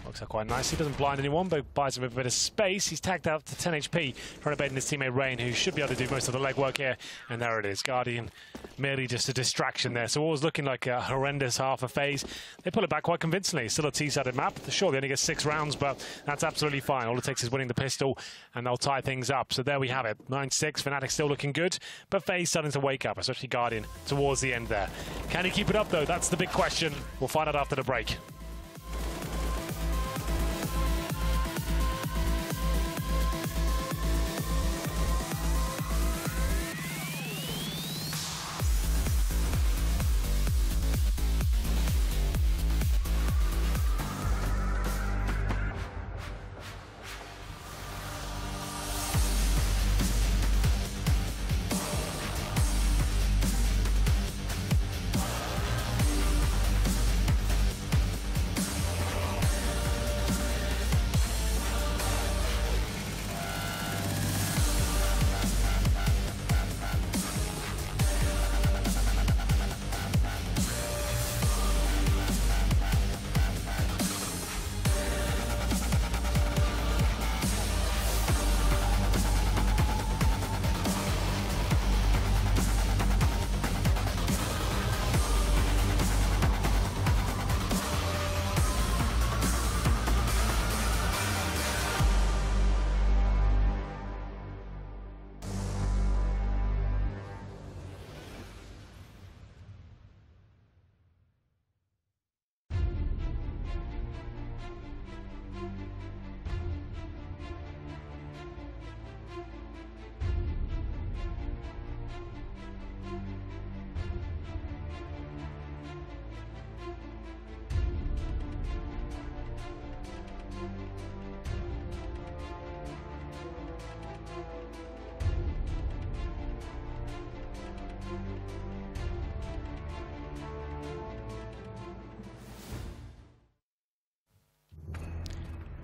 Works out quite nicely. Doesn't blind anyone, but buys him a bit of space. He's tagged out to 10 HP, trying to bait in his teammate Rain, who should be able to do most of the legwork here. And there it is. Guardian merely just a distraction there. So what was looking like a horrendous half of FaZe, they pull it back quite convincingly. Still a T-sided map. Sure, they only get 6 rounds, but that's absolutely fine. All it takes is winning the pistol, and they'll tie things up. So there we have it. 9-6. Fnatic still looking good, but FaZe starting to wake up, especially Guardian towards the end there. Can he keep it up, though? That's the big question. We'll find out after the break.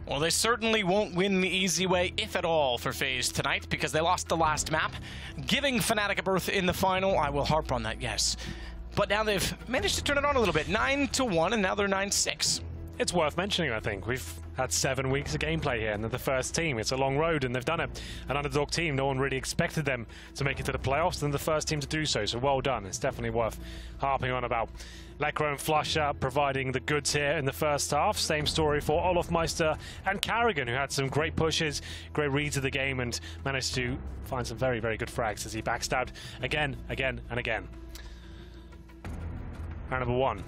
Well, they certainly won't win the easy way, if at all, for FaZe tonight, because they lost the last map, giving Fnatic a berth in the final. I will harp on that, yes. But now they've managed to turn it on a little bit. 9-1, and now they're 9-6. it's worth mentioning, I think. We've had 7 weeks of gameplay here, and they're the first team. It's a long road, and they've done it. An underdog team, no one really expected them to make it to the playoffs, and the first team to do so, so well done. It's definitely worth harping on about. Lekr and Flusher providing the goods here in the first half. Same story for Olofmeister and Carrigan, who had some great pushes, great reads of the game, and managed to find some very, very good frags as he backstabbed again, and again. Round number 1.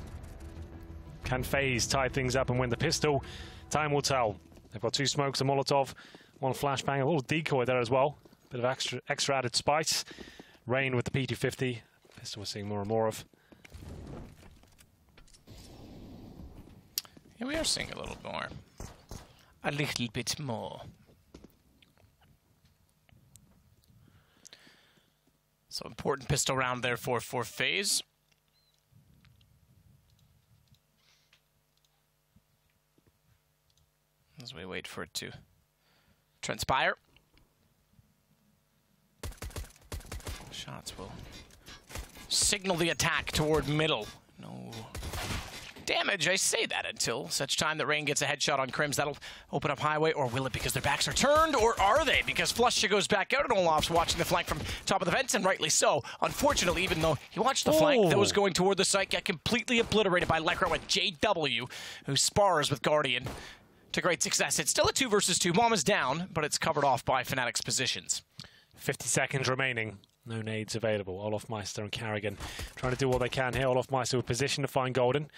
Can FaZe tie things up and win the pistol? Time will tell. They've got 2 smokes, a Molotov, 1 flashbang, a little decoy there as well. Bit of extra added spice. Rain with the P250. Pistol we're seeing more and more of. Yeah, we are seeing a little more. A little bit more. So important pistol round there for FaZe. As we wait for it to transpire. Shots will signal the attack toward middle. No damage, I say that until such time that Rain gets a headshot on Crims. That'll open up highway, or will it because their backs are turned, or are they? Because Flusha goes back out and Olof's watching the flank from top of the fence, and rightly so. Unfortunately, even though he watched the flank that was going toward the site get completely obliterated by Lekr with JW, who spars with Guardian to great success. It's still a 2 versus 2. Bomb is down, but it's covered off by Fnatic's positions. 50 seconds remaining. No nades available. Olofmeister and Carrigan trying to do all they can here. Olofmeister with position to find Golden.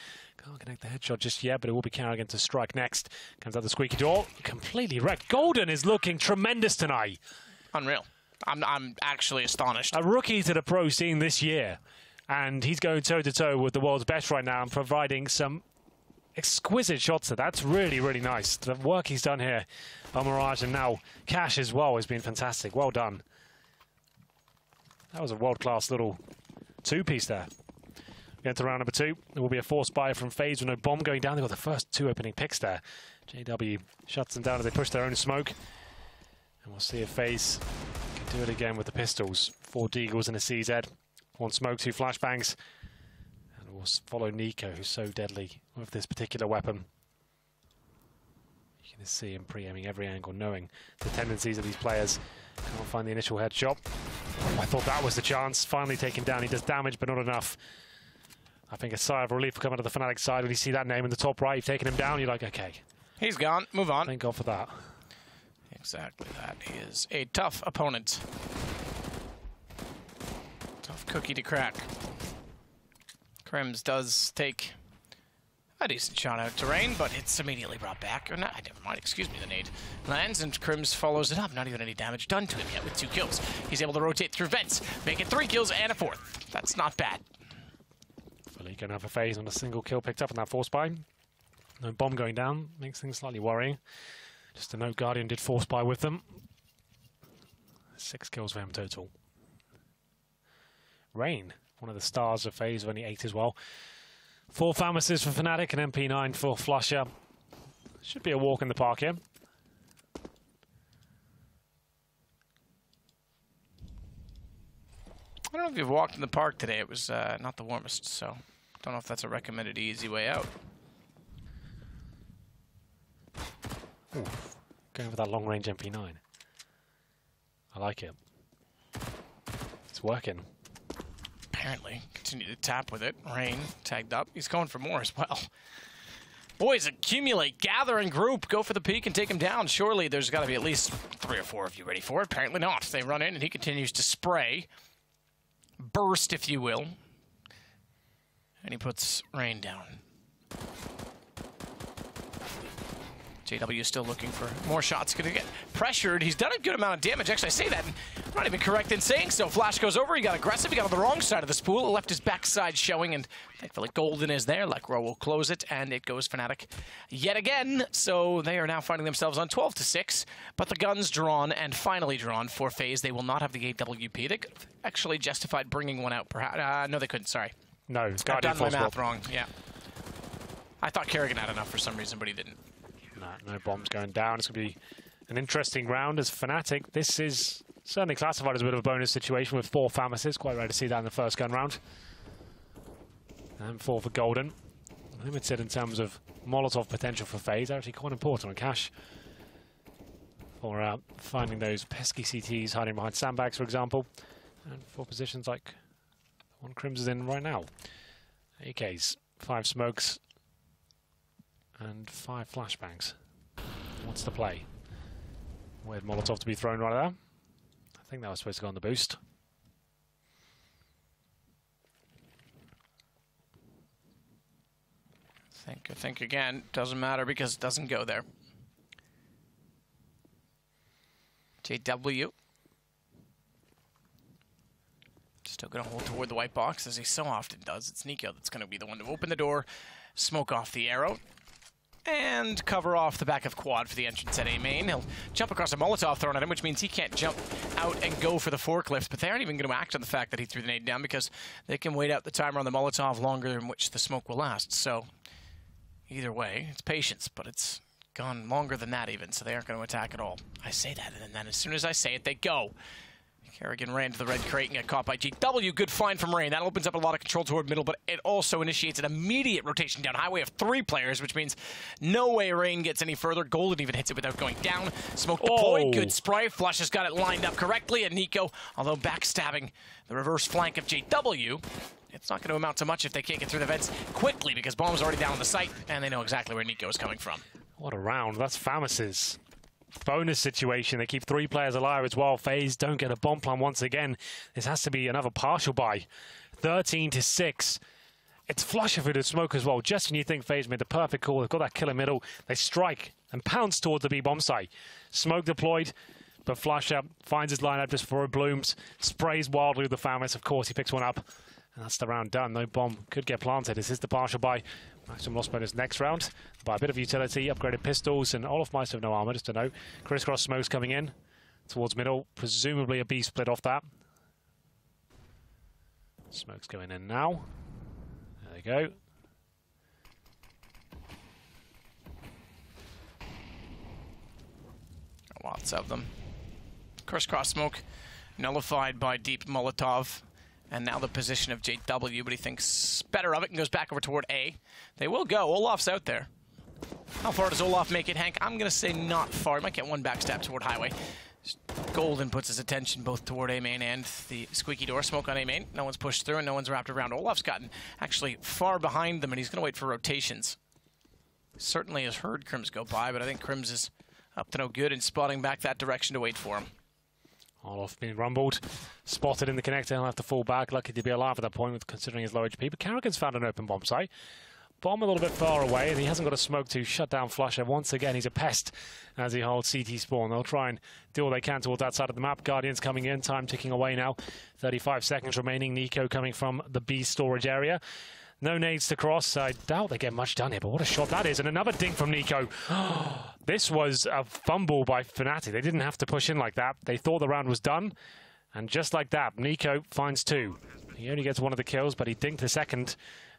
Can't connect the headshot just yet, but it will be Carrigan to strike next. Comes out the squeaky door. Completely wrecked. Golden is looking tremendous tonight. Unreal. I'm actually astonished. A rookie to the pro scene this year. And he's going toe-to-toe with the world's best right now and providing some exquisite shots. That's really, really nice. The work he's done here on Mirage, and now Cash as well, has been fantastic. Well done. That was a world-class little 2-piece there. Get to round number 2. There will be a forced buy from FaZe with no bomb going down. They've got the first 2 opening picks there. JW shuts them down as they push their own smoke. And we'll see if FaZe can do it again with the pistols. 4 Deagles and a CZ. 1 smoke, 2 flashbangs. And we'll follow Nico, who's so deadly with this particular weapon. You can see him pre-aiming every angle, knowing the tendencies of these players. Can't find the initial headshot. I thought that was the chance. Finally taken down. He does damage, but not enough. I think a sigh of relief will come out of the Fnatic side when you see that name in the top right. You've taken him down. You're like, okay. He's gone. Move on. Thank God for that. Exactly that. He is a tough opponent. Tough cookie to crack. Crims does take a decent shot out to Rain, but it's immediately brought back. Or not, never mind, excuse me, the nade lands, and Crims follows it up. Not even any damage done to him yet with 2 kills. He's able to rotate through vents, make it 3 kills and a 4th. That's not bad. Fully going to have a FaZe on a single kill picked up on that force buy. No bomb going down, makes things slightly worrying. Just a note, Guardian did force buy with them. 6 kills for him total. Rain, one of the stars of FaZe, only 8 as well. 4 Pharmacists for Fnatic and MP9 for Flusher. Should be a walk in the park here. I don't know if you've walked in the park today. It was not the warmest, so don't know if that's a recommended easy way out. Ooh, going for that long-range MP9. I like it. It's working. Apparently. Continue to tap with it. Rain tagged up. He's going for more as well. Boys, accumulate, gather in group, go for the peak and take him down. Surely there's got to be at least 3 or 4 of you ready for it. Apparently not. They run in and he continues to spray. Burst, if you will. And he puts Rain down. JW is still looking for more shots. Going to get pressured. He's done a good amount of damage. Actually, I say that, and I'm not even correct in saying so. Flash goes over. He got aggressive. He got on the wrong side of the spool. Left his backside showing, and thankfully Golden is there. Lekr will close it, and it goes Fnatic yet again. So they are now finding themselves on 12-6, but the gun's drawn, and finally drawn for FaZe. They will not have the AWP. They could have actually justified bringing one out, perhaps. No, they couldn't. Sorry. No, I've done my math wrong. Yeah. I thought Carrigan had enough for some reason, but he didn't. No bombs going down. It's going to be an interesting round as Fnatic. This is certainly classified as a bit of a bonus situation with 4 Pharmacists. Quite rare to see that in the first gun round. And 4 for Golden. limited in terms of Molotov potential for FaZe. Actually quite important on Cash for finding those pesky CTs hiding behind sandbags, for example, and for positions like the one Crims is in right now. AKs, 5 smokes, and 5 flashbangs. What's the play? Weird Molotov to be thrown right there. I think that was supposed to go on the boost. Think again. Doesn't matter because it doesn't go there. JW. Still going to hold toward the white box, as he so often does. It's Nico that's going to be the one to open the door, smoke off the arrow, and cover off the back of quad for the entrance at A main. He'll jump across a Molotov thrown at him, which means he can't jump out and go for the forklift, but they aren't even going to act on the fact that he threw the nade down because they can wait out the timer on the Molotov longer than which the smoke will last. So either way, it's patience, but it's gone longer than that even, so they aren't going to attack at all. I say that, and then as soon as I say it, they go. Kerrigan ran to the red crate and got caught by GW. Good find from Rain. That opens up a lot of control toward middle, but it also initiates an immediate rotation down highway of 3 players, which means no way Rain gets any further. Golden even hits it without going down. Smoke deployed. Good spray. Flush has got it lined up correctly, and Nico, although backstabbing the reverse flank of JW, it's not going to amount to much if they can't get through the vents quickly because bomb's already down on the site, and they know exactly where Nico is coming from. What a round. That's Famus's bonus situation. They keep 3 players alive as well. FaZe don't get a bomb plan once again. This has to be another partial buy. 13-6. It's Flusher through the smoke as well. Just when you think FaZe made the perfect call, they've got that kill in middle. They strike and pounce towards the B bomb site. Smoke deployed, but Flusher finds his lineup just before it blooms. Sprays wildly with the Famus. Of course, he picks one up. And that's the round done. No bomb could get planted. This is the partial buy. Maximum loss bonus next round. By a bit of utility, upgraded pistols, and all of Mice have no armor, just to note. Crisscross smokes coming in towards middle. Presumably a B split off that. Smokes going in now. There they go. Lots of them. Crisscross smoke nullified by deep Molotov. And now the position of JW, but he thinks better of it and goes back over toward A. They will go. Olaf's out there. How far does Olaf make it, Hank? I'm going to say not far. He might get one backstab toward highway. Golden puts his attention both toward A main and the squeaky door. Smoke on A main. No one's pushed through and no one's wrapped around. Olaf's gotten actually far behind them, and he's going to wait for rotations. Certainly has heard Crims go by, but I think Crims is up to no good and spotting back that direction to wait for him. Olaf being rumbled, spotted in the connector. He'll have to fall back. Lucky to be alive at that point, considering his low HP. But Kerrigan's found an open bomb site. Bomb a little bit far away, and he hasn't got a smoke to shut down Flusher. Once again, he's a pest as he holds CT spawn. They'll try and do all they can towards that side of the map. Guardians coming in, time ticking away now. 35 seconds remaining. Nico coming from the B storage area. No nades to cross. I doubt they get much done here, but what a shot that is. And another dink from Nico. This was a fumble by Fnatic. They didn't have to push in like that. They thought the round was done. And just like that, Nico finds 2. He only gets one of the kills, but he dinked the second.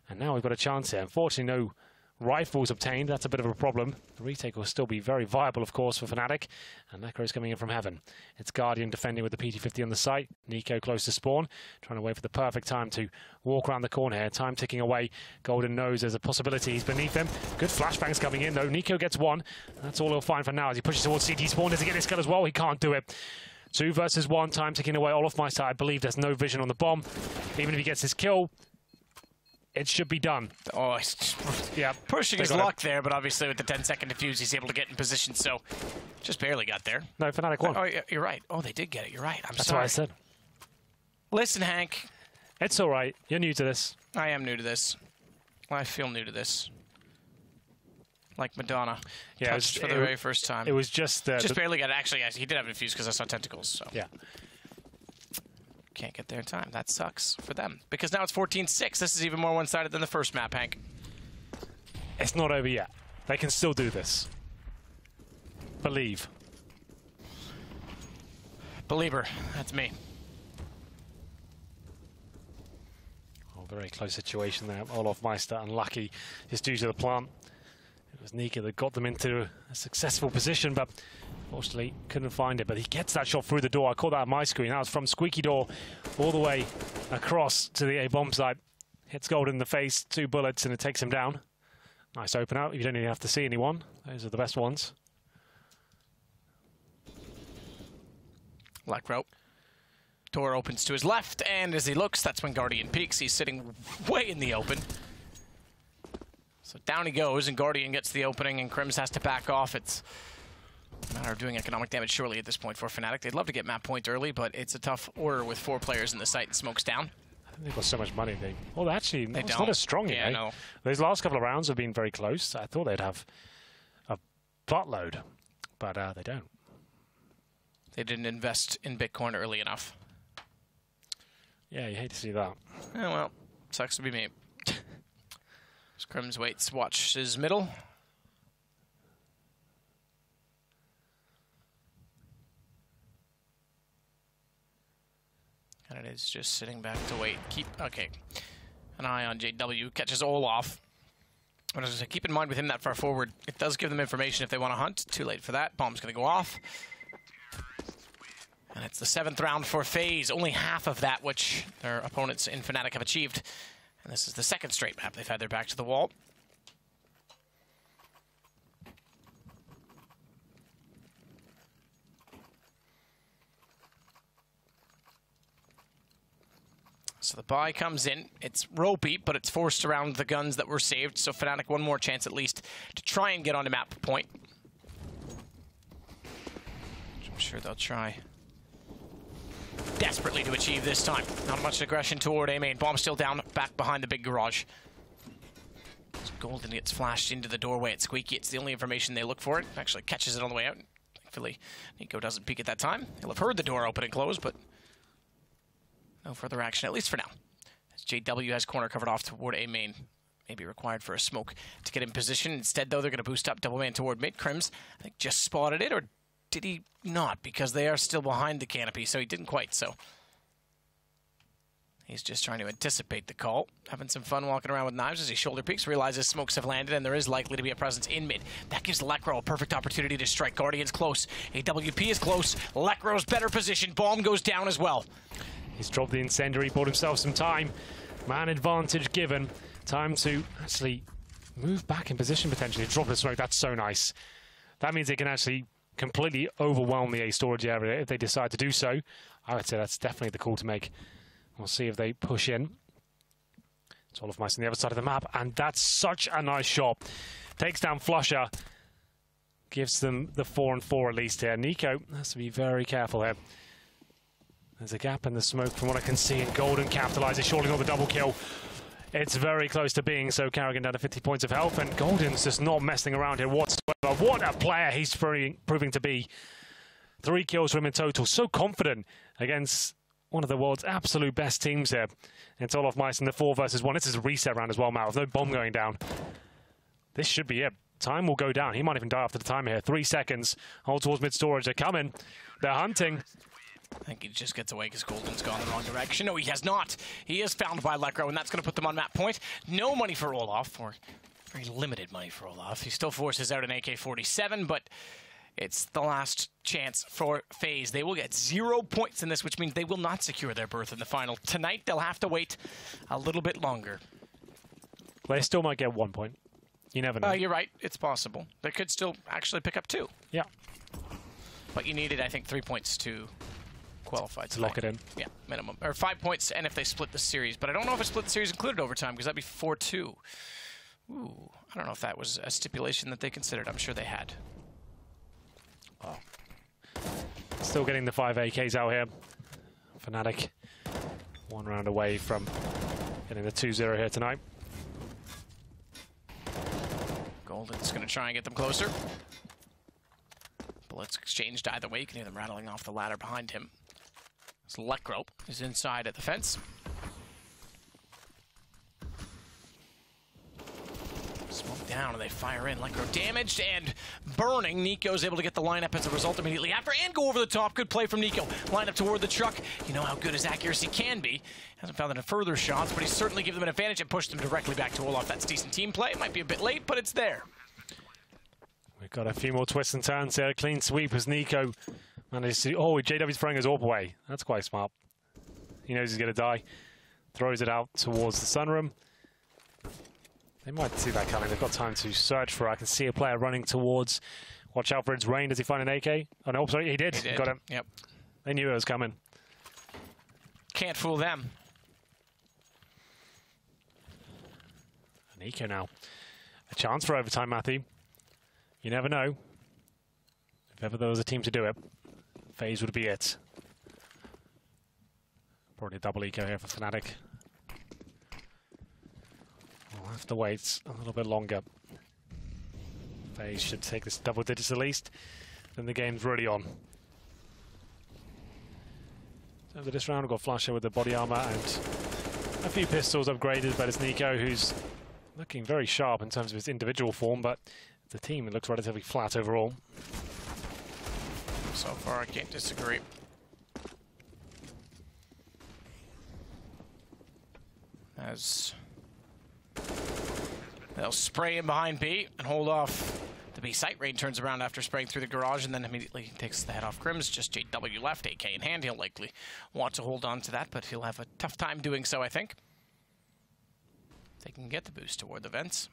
And now we've got a chance here. Unfortunately, no rifles obtained. That's a bit of a problem. The retake will still be very viable, of course, for Fnatic. And Necro's coming in from heaven. It's Guardian defending with the PT-50 on the site. Nico close to spawn, trying to wait for the perfect time to walk around the corner here. Time ticking away. Golden knows there's a possibility. He's beneath him. Good flashbangs coming in, though. Nico gets 1. That's all he'll find for now as he pushes towards CT spawn. Does he get this kill as well? He can't do it. 2 versus 1. Time ticking away. All off my side. I believe there's no vision on the bomb. Even if he gets his kill, it should be done. Oh, yeah, pushing his luck there, but obviously with the 10-second defuse, he's able to get in position, so just barely got there. No, Fnatic won. Oh, you're right. Oh, they did get it. You're right. I'm sorry. That's what I said. Listen, Hank. It's all right. You're new to this. I am new to this. I feel new to this. Like Madonna. Yeah, touched for the very first time. It was just barely got it. Actually, he did have a defuse because I saw tentacles. So. Yeah. Can't get there in time. That sucks for them. Because now it's 14-6. This is even more one-sided than the first map, Hank. It's not over yet. They can still do this. Believe. Believer. That's me. Oh, very close situation there. Olaf Meister unlucky just due to the plant. It was Nika that got them into a successful position, but unfortunately couldn't find it. But he gets that shot through the door. I caught that on my screen. That was from squeaky door all the way across to the A bomb site. Hits Golden in the face, 2 bullets, and it takes him down. Nice open out. You don't even have to see anyone. Those are the best ones. Black door opens to his left, and as he looks, that's when Guardian peeks. He's sitting way in the open. So down he goes, and Guardian gets the opening, and Crims has to back off. It's a matter of doing economic damage surely at this point for Fnatic. They'd love to get map point early, but it's a tough order with 4 players in the site and Smoke's down. I think they've got so much money. Well, actually, it's don't. not as strong, Yeah, you know. no. Those last couple of rounds have been very close. I thought they'd have a buttload, but they don't. They didn't invest in Bitcoin early enough. Yeah, you hate to see that. Yeah, well, sucks to be me. Crims waits, watches middle. And it is just sitting back to wait. Okay. An eye on JW, catches Olaf. But as I say, keep in mind with him that far forward, it does give them information if they want to hunt. Too late for that. Bomb's going to go off. And it's the 7th round for FaZe. Only half of that which their opponents in Fnatic have achieved. And this is the 2nd straight map they've had their back to the wall. So the buy comes in. It's ropey, but it's forced around the guns that were saved. So Fnatic one more chance at least to try and get onto map point. Which I'm sure they'll try desperately to achieve this time. Not much aggression toward A main. Bomb still down, back behind the big garage. So Golden gets flashed into the doorway at Squeaky. It's the only information they look for. It actually catches it on the way out. Thankfully, Nico doesn't peek at that time. He'll have heard the door open and close, but no further action, at least for now. As JW has corner covered off toward A main. Maybe required for a smoke to get in position. Instead, though, they're going to boost up double man toward mid. Crims, I think, just spotted it, or did he not? Because they are still behind the canopy, so he didn't quite, so he's just trying to anticipate the call. Having some fun walking around with knives as he shoulder peeks, realizes smokes have landed, and there is likely to be a presence in mid. That gives Lekro a perfect opportunity to strike. Guardian's close. AWP is close. Lekro's better position. Bomb goes down as well. He's dropped the incendiary, bought himself some time. Man advantage given. Time to actually move back in position potentially. Drop the smoke, that's so nice. That means they can actually completely overwhelm the A storage area if they decide to do so. I would say that's definitely the call to make. We'll see if they push in. It's all of mice on the other side of the map, and that's such a nice shot. Takes down Flusher. Gives them the 4-4 at least here. Nico has to be very careful here. There's a gap in the smoke from what I can see, and Golden capitalizes, shortly on the double kill. It's very close to being so. Carrigan down to 50 points of health, and Golden's just not messing around here whatsoever. What a player he's proving to be. 3 kills for him in total. So confident against one of the world's absolute best teams here. It's all off mice in the 4 versus 1. This is a reset round as well, Matt, with no bomb going down. This should be it. Time will go down. He might even die after the time here. 3 seconds. Hold towards mid-storage. They're coming. They're hunting. I think he just gets away because Golden's gone the wrong direction. No, he has not. He is found by Lekro, and that's going to put them on map point. No money for Olaf, or very limited money for Olaf. He still forces out an AK-47, but it's the last chance for FaZe. They will get 0 points in this, which means they will not secure their berth in the final. Tonight, they'll have to wait a little bit longer. They still might get 1 point. You never know. You're right. It's possible. They could still actually pick up 2. Yeah. But you needed, I think, 3 points to qualify to lock it in. Yeah, minimum. Or 5 points, and if they split the series. But I don't know if a split the series included overtime, because that'd be 4-2. Ooh, I don't know if that was a stipulation that they considered. I'm sure they had. Oh. Still getting the 5 AKs out here. Fnatic 1 round away from getting the 2-0 here tonight. Golden's going to try and get them closer. Bullets exchanged either way. You can hear them rattling off the ladder behind him. So Lekro is inside at the fence. Smoke down and they fire in. Lekro damaged and burning. Nico's able to get the lineup as a result immediately after and go over the top. Good play from Nico. Line up toward the truck. You know how good his accuracy can be. Hasn't found any further shots, but he's certainly given them an advantage and pushed them directly back to Olaf. That's decent team play. It might be a bit late, but it's there. We've got a few more twists and turns here. Clean sweep as Nico manages to... Oh, JW's throwing his AWP away. That's quite smart. He knows he's going to die. Throws it out towards the sunroom. They might see that coming. They've got time to search for it. I can see a player running towards. Watch out for its rain. Does he find an AK? Oh, no, sorry, he did. He did. Got him. Yep. They knew it was coming. Can't fool them. And Eco now. A chance for overtime, Matthew. You never know. If ever there was a team to do it, FaZe would be it. Probably a double eco here for Fnatic. We'll have to wait a little bit longer. FaZe should take this double digits at least. Then the game's really on. So for this round, we've got Flasher with the body armor and a few pistols upgraded, but it's Nico who's looking very sharp in terms of his individual form, but the team, it looks relatively flat overall. So far, I can't disagree. As they'll spray in behind B and hold off the B site. Rain turns around after spraying through the garage and then immediately takes the head off Grims. Just JW left, AK in hand. He'll likely want to hold on to that, but he'll have a tough time doing so, I think. They can get the boost toward the vents.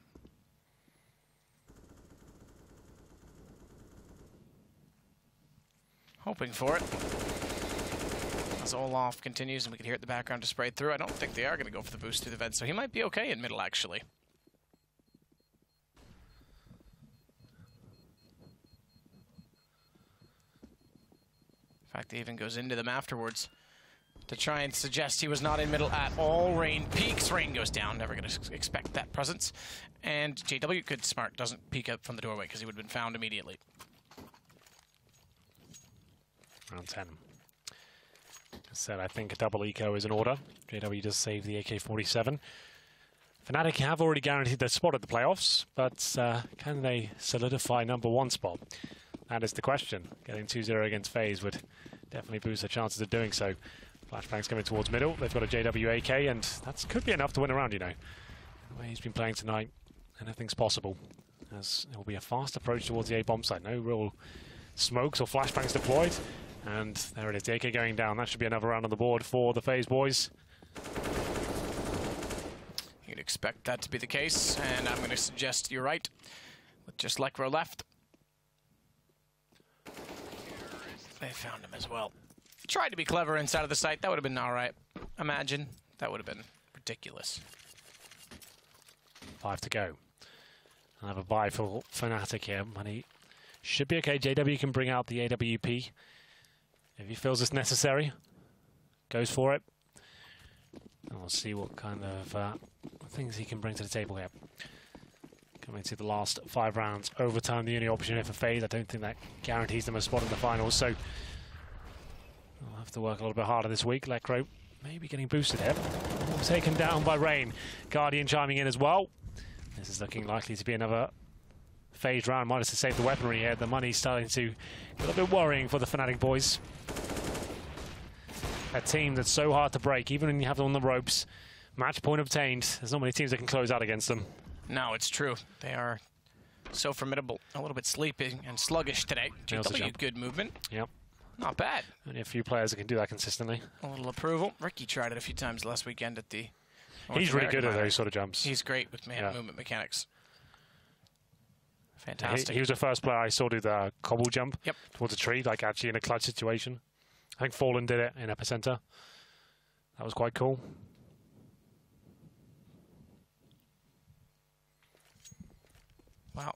Hoping for it. As Olaf continues, and we can hear it in the background to spray through. I don't think they are going to go for the boost through the vent, so he might be okay in middle, actually. In fact, he even goes into them afterwards to try and suggest he was not in middle at all. Rain peeks, Rain goes down. Never going to expect that presence. And JW, good smart, doesn't peek up from the doorway because he would have been found immediately. Round 10. As said, I think a double eco is in order. JW does save the AK-47. Fnatic have already guaranteed their spot at the playoffs, but can they solidify number one spot? That is the question. Getting 2-0 against FaZe would definitely boost their chances of doing so. Flashbang's coming towards middle. They've got a JW AK, and that could be enough to win a round, you know. The way he's been playing tonight, anything's possible. As it will be a fast approach towards the A-bomb side. No real smokes or flashbangs deployed. And there it is, the AK going down. That should be another round on the board for the FaZe boys. You'd expect that to be the case, and I'm going to suggest you're right. With just Lekro left. They found him as well. Tried to be clever inside of the site. That would have been all right. Imagine. That would have been ridiculous. 5 to go. I'll have a buy for Fnatic here. Money should be okay. JW can bring out the AWP. If he feels it's necessary, goes for it. And we'll see what kind of things he can bring to the table here. Coming to the last 5 rounds, overtime the only option here for FaZe. I don't think that guarantees them a spot in the finals, so we'll have to work a little bit harder this week. Lekro maybe getting boosted here. Taken down by Rain. Guardian chiming in as well. This is looking likely to be another FaZe round, minus to save the weaponry here. The money's starting to get a little bit worrying for the Fnatic boys. A team that's so hard to break, even when you have them on the ropes. Match point obtained. There's not many teams that can close out against them. No, it's true. They are so formidable. A little bit sleepy and sluggish today. JW, good movement. Yep. Not bad. Only a few players that can do that consistently. A little approval. Ricky tried it a few times last weekend at the He's really good at those sort of jumps. He's great with movement mechanics. Fantastic. He was the first player I saw do the cobble jump towards a tree, like actually in a clutch situation. I think Fallen did it in Epicenter. That was quite cool. Wow.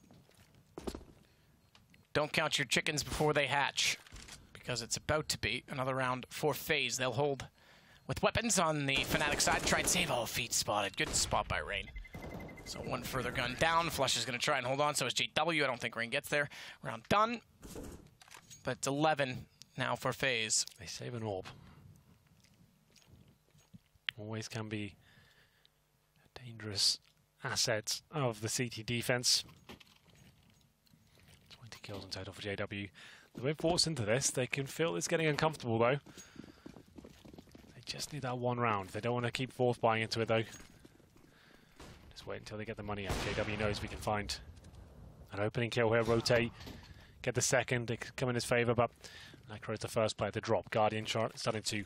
Don't count your chickens before they hatch, because it's about to be another round for FaZe. They'll hold with weapons on the Fnatic side. Try and save. Oh, feet spotted. Good spot by Rain. So one further gun down. Flush is going to try and hold on. So is JW. I don't think Rain gets there. Round done. But it's 11 now for FaZe. They save an orb. Always can be a dangerous asset of the CT defense. 20 kills in total for JW. They've been forced into this. They can feel it's getting uncomfortable, though. They just need that one round. They don't want to keep force buying into it, though. Just wait until they get the money out. JW knows we can find an opening kill here, rotate, get the second. They could come in his favor, but Lekro is the first player to drop. Guardian starting to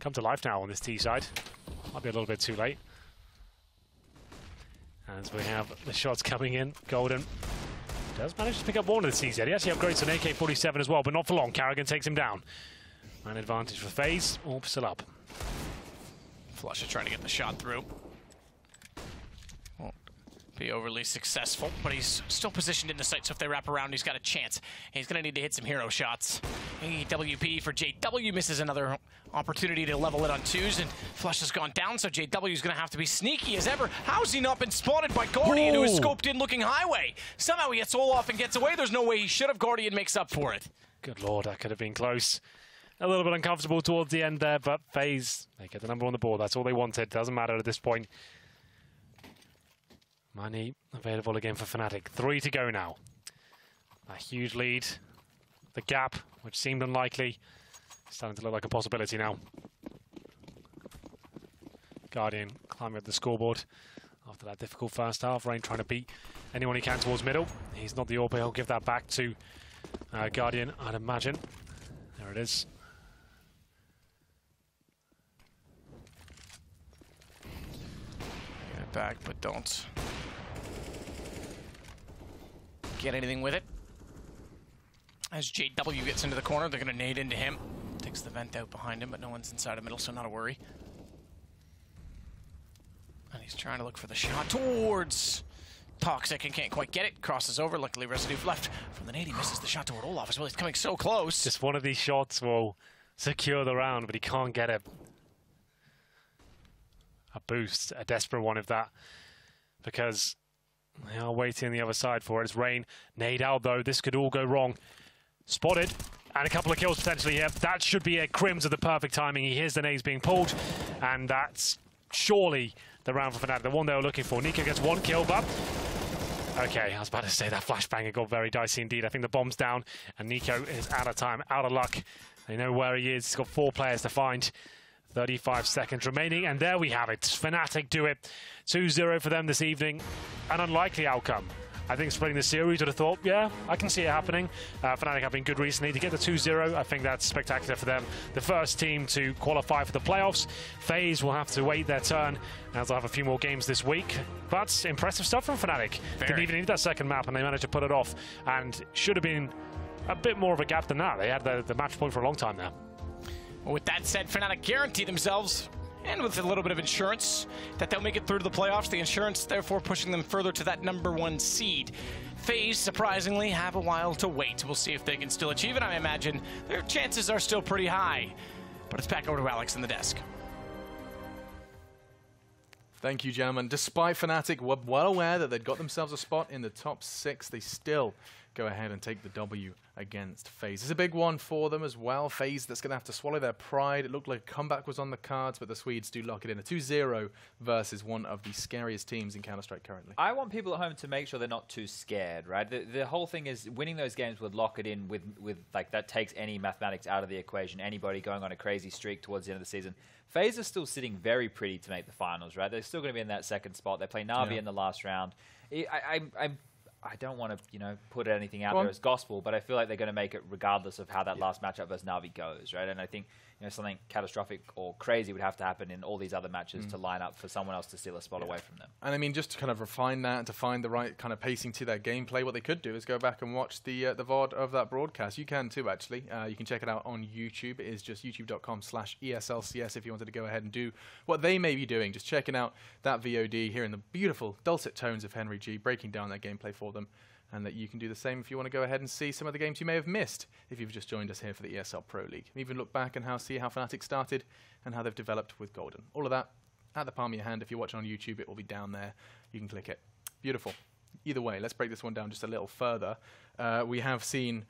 come to life now on this T side. Might be a little bit too late. As we have the shots coming in, Golden does manage to pick up one of the CZ. He actually upgrades to an AK-47 as well, but not for long. Carrigan takes him down. An advantage for FaZe. Orb still up. Flusha trying to get the shot through. Won't be overly successful, but he's still positioned in the site, so if they wrap around, he's got a chance. He's going to need to hit some hero shots. AWP for JW misses another opportunity to level it on twos, and Flush has gone down, so JW is going to have to be sneaky as ever. How's he not been spotted by Guardian, who is scoped in looking highway? Somehow he gets all off and gets away. There's no way he should have. Guardian makes up for it. Good lord, that could have been close. A little bit uncomfortable towards the end there, but FaZe, they get the number on the board. That's all they wanted. Doesn't matter at this point. Money available again for Fnatic. 3 to go now. A huge lead. The gap, which seemed unlikely, starting to look like a possibility now. Guardian climbing up the scoreboard after that difficult first half. Rain trying to beat anyone he can towards middle. He's not the AWP. He'll give that back to Guardian, I'd imagine. There it is. Get it back, but don't get anything with it. As JW gets into the corner, they're going to nade into him. Takes the vent out behind him, but no one's inside of middle, so not a worry. And he's trying to look for the shot towards Toxic and can't quite get it. Crosses over. Luckily, Residue left from the nade. He misses the shot toward Olaf as well. He's coming so close. Just one of these shots will secure the round, but he can't get it. A boost, a desperate one of that, because they are waiting on the other side for it. It's Rain. Nade out, though. This could all go wrong. Spotted. And a couple of kills potentially here. That should be a Crims of the perfect timing. He hears the nades being pulled. And that's surely the round for Fnatic. The one they were looking for. Nico gets 1 kill, but... Okay, I was about to say that flashbang got very dicey indeed. I think the bomb's down. And Nico is out of time, out of luck. They know where he is. He's got 4 players to find. 35 seconds remaining, and there we have it. Fnatic do it. 2-0 for them this evening. An unlikely outcome. I think spreading the series would have thought, yeah, I can see it happening. Fnatic have been good recently. To get the 2-0, I think that's spectacular for them. The first team to qualify for the playoffs. FaZe will have to wait their turn, as they'll have a few more games this week. But impressive stuff from Fnatic. Didn't even need that second map, and they managed to put it off. And should have been a bit more of a gap than that. They had the match point for a long time there. Well, with that said, Fnatic guarantee themselves, and with a little bit of insurance, that they'll make it through to the playoffs. The insurance, therefore, pushing them further to that #1 seed. FaZe, surprisingly, have a while to wait. We'll see if they can still achieve it. I imagine their chances are still pretty high. But it's back over to Alex in the desk. Thank you, gentlemen. Despite Fnatic were well aware that they'd got themselves a spot in the top 6, they still go ahead and take the W against FaZe. It's a big one for them as well. FaZe that's going to have to swallow their pride. It looked like a comeback was on the cards, but the Swedes do lock it in. A 2-0 versus one of the scariest teams in Counter-Strike currently. I want people at home to make sure they're not too scared, right? The whole thing is winning those games would lock it in with like, that takes any mathematics out of the equation. Anybody going on a crazy streak towards the end of the season. FaZe are still sitting very pretty to make the finals, right? They're still going to be in that second spot. They play Na'Vi in the last round. I don't want to, put anything out there as gospel, but I feel like they're going to make it regardless of how that last matchup versus Na'Vi goes, right? And I think, something catastrophic or crazy would have to happen in all these other matches to line up for someone else to steal a spot away from them. And I mean, just to kind of refine that and to find the right kind of pacing to their gameplay, what they could do is go back and watch the VOD of that broadcast. You can too, actually. You can check it out on YouTube. It is just youtube.com/ESLCS if you wanted to go ahead and do what they may be doing. Just checking out that VOD, hearing the beautiful dulcet tones of Henry G, breaking down that gameplay for them. And that you can do the same if you want to go ahead and see some of the games you may have missed if you've just joined us here for the ESL Pro League. And even look back and see how Fnatic started and how they've developed with Golden. All of that at the palm of your hand. If you're watching on YouTube, it will be down there. You can click it. Beautiful. Either way, let's break this one down just a little further. We have seen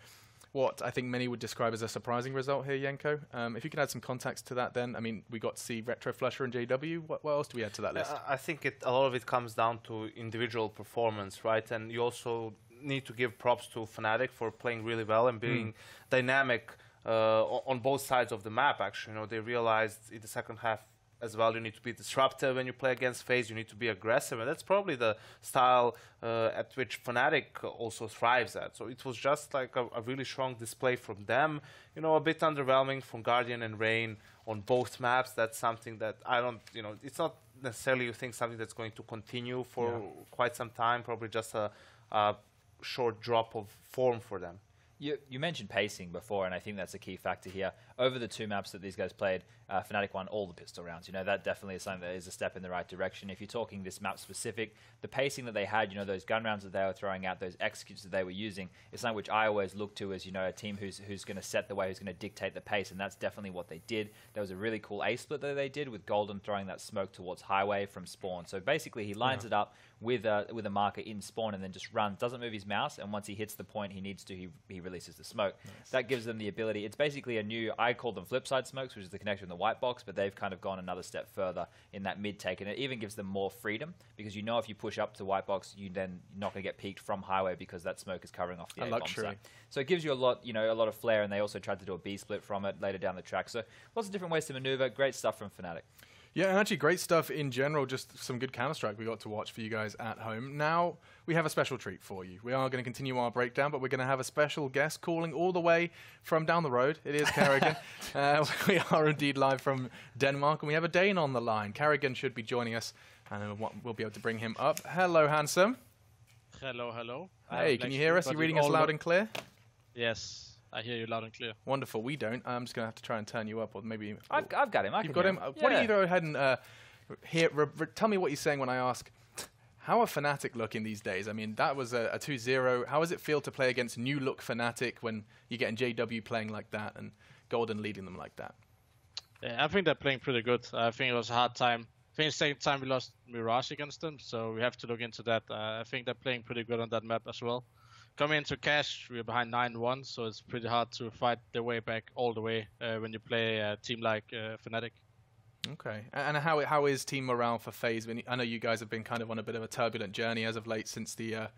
what I think many would describe as a surprising result here, Yenko. If you could add some context to that then. I mean, we got to see Retro Flusher and JW. What else do we add to that list? I think a lot of it comes down to individual performance, right? And you also need to give props to Fnatic for playing really well and being dynamic on both sides of the map, actually. They realized in the second half as well, you need to be disruptive when you play against FaZe, you need to be aggressive, and that's probably the style at which Fnatic also thrives at. So it was just like a really strong display from them. A bit underwhelming from Guardian and Rain on both maps. That's something that I don't, it's not necessarily you think something that's going to continue for quite some time, probably just a short drop of form for them. You mentioned pacing before, and I think that's a key factor here. Over the 2 maps that these guys played, Fnatic won all the pistol rounds. You know, that definitely is something that is a step in the right direction. If you're talking this map specific, the pacing that they had, you know, those gun rounds that they were throwing out, those executes that they were using, is something which I always look to as, you know, a team who's going to set the way, who's going to dictate the pace, and that's definitely what they did. There was a really cool A split that they did with Golden throwing that smoke towards Highway from spawn. So basically, he lines it up with a marker in spawn and then just runs, doesn't move his mouse, and once he hits the point he needs to, he releases the smoke. Nice. That gives them the ability. It's basically a new, I call them flip side smokes, which is the connection with the white box, but they've kind of gone another step further in that mid take, and it even gives them more freedom, because you know if you push up to white box, you're not going to get peaked from Highway because that smoke is covering off the A-bomb site. So it gives you a lot of flair, and they also tried to do a B split from it later down the track. So lots of different ways to maneuver. Great stuff from Fnatic. Yeah, and actually great stuff in general, just some good Counter-Strike we got to watch for you guys at home. Now, we have a special treat for you. We are going to continue our breakdown, but we're going to have a special guest calling all the way from down the road. It is Kerrigan. We are indeed live from Denmark, and we have a Dane on the line. Kerrigan should be joining us, and we'll be able to bring him up. Hello, handsome. Hello, hello. Hey, can you hear us? Are you reading us loud and clear? Yes. I hear you loud and clear. Wonderful. We don't. I'm just going to have to try and turn you up, or maybe... I've got him. You've got him? Why don't you go ahead and tell me what you're saying when I ask, how are Fnatic looking these days? I mean, that was a 2-0. How does it feel to play against new-look Fnatic when you're getting JW playing like that and Golden leading them like that? Yeah, I think they're playing pretty good. I think it was a hard time. I think the same time we lost Mirage against them, so we have to look into that. I think they're playing pretty good on that map as well. Coming into Cash, we're behind 9-1, so it's pretty hard to fight their way back all the way when you play a team like Fnatic. Okay, and how is team morale for FaZe? I know you guys have been kind of on a bit of a turbulent journey as of late since the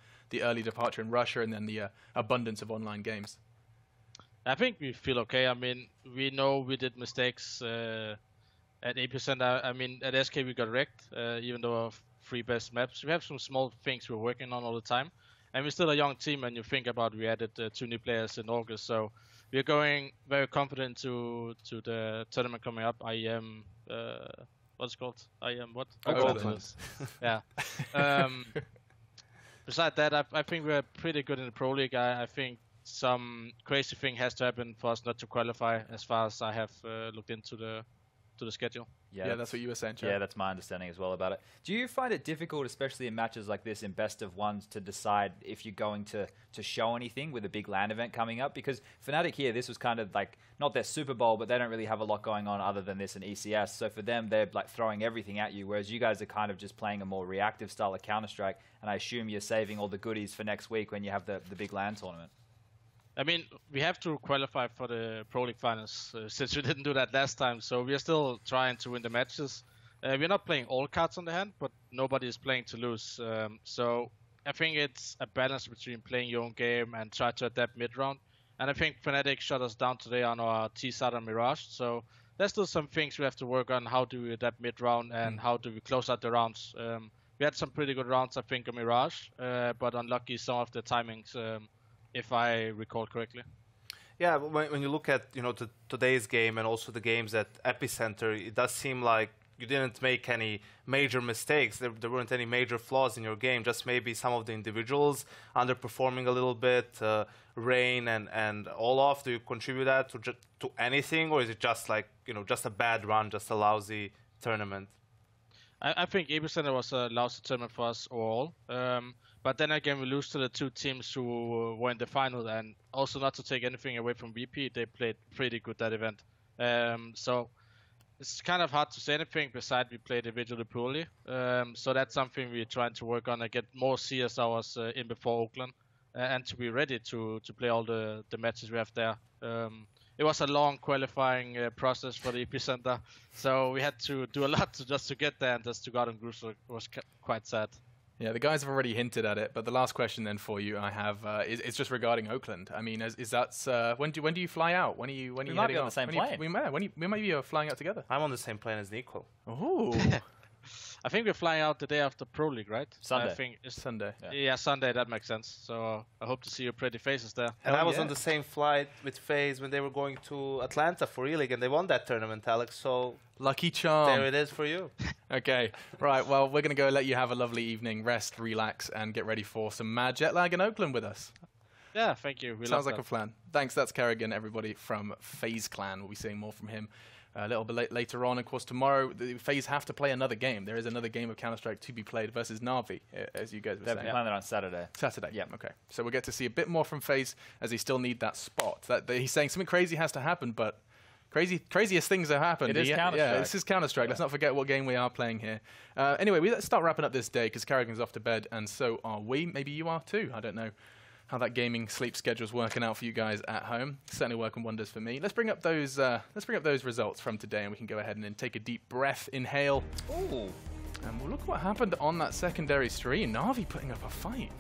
early departure in Russia and then the abundance of online games. I think we feel okay. I mean, we know we did mistakes at Epicenter. I mean, at SK we got wrecked, even though our 3 best maps. We have some small things we're working on all the time. And we're still a young team, and you think about we added 2 new players in August, so we're going very confident to the tournament coming up. IEM, what's it called? IEM what? Oakland. Yeah. Besides that, I think we're pretty good in the Pro League. I think some crazy thing has to happen for us not to qualify, as far as I have looked into the schedule. Yeah, that's what you were saying, Chad. Yeah, that's my understanding as well about it. Do you find it difficult, especially in matches like this, in best of ones, to decide if you're going to show anything with a big LAN event coming up? Because Fnatic here, this was kind of like, not their Super Bowl, but they don't really have a lot going on other than this and ECS. So for them, they're like throwing everything at you, whereas you guys are kind of just playing a more reactive style of Counter-Strike, and I assume you're saving all the goodies for next week when you have the big LAN tournament. I mean, we have to qualify for the Pro League finals since we didn't do that last time. So we are still trying to win the matches. We're not playing all cards on the hand, but nobody is playing to lose. So I think it's a balance between playing your own game and try to adapt mid-round. And I think Fnatic shut us down today on our T-side on Mirage. So there's still some things we have to work on. How do we adapt mid-round and how do we close out the rounds? We had some pretty good rounds, I think, on Mirage, but unlucky some of the timings. If I recall correctly. Yeah, when you look at today's game and also the games at Epicenter, it does seem like you didn't make any major mistakes. There weren't any major flaws in your game. Just maybe some of the individuals underperforming a little bit. Rain and Olaf, do you contribute that to anything, or is it just like just a bad run, just a lousy tournament? I think Epicenter was a lousy tournament for us overall. But then again, we lose to the 2 teams who were in the final, and also not to take anything away from VP, they played pretty good that event. So it's kind of hard to say anything besides we played individually poorly. So that's something we're trying to work on and get more CS hours in before Oakland, and to be ready to play all the matches we have there. It was a long qualifying process for the Epicenter, so we had to do a lot just to get there, and just to go out in groups was quite sad. Yeah, the guys have already hinted at it, but the last question then for you I have is just regarding Oakland. I mean, is that when do you fly out? When are you we might be on the same plane. We might be flying out together. I'm on the same plane as Nico. Oh. I think we're flying out the day after Pro League, right? Sunday. I think it's Sunday. yeah, Sunday. That makes sense. So I hope to see your pretty faces there. And I was yeah. on the same flight with FaZe when they were going to Atlanta for E-League, and they won that tournament, Alex. So Lucky charm. there it is for you. Okay, right. Well, we're going to go let you have a lovely evening, rest, relax, and get ready for some mad jet lag in Oakland with us. Yeah, thank you. We Sounds love like that. a plan. Thanks. That's Kerrigan, everybody from FaZe Clan. We'll be seeing more from him a little bit later on. Of course, tomorrow, the FaZe have to play another game. There is another game of Counter-Strike to be played versus Na'Vi, as you guys were They're saying. playing it on Saturday. Saturday. Yeah. Okay. So we'll get to see a bit more from FaZe as they still need that spot. He's saying something crazy has to happen, but craziest things have happened. It is Counter-Strike. Yeah, this is Counter-Strike. Let's not forget what game we are playing here. Anyway, let's start wrapping up this day because Kerrigan's off to bed, and so are we. Maybe you are too. I don't know how that gaming sleep schedule's working out for you guys at home. Certainly working wonders for me. Let's bring up those results from today, and we can go ahead and then take a deep breath, inhale. Ooh. And we'll look what happened on that secondary stream. Na'Vi putting up a fight.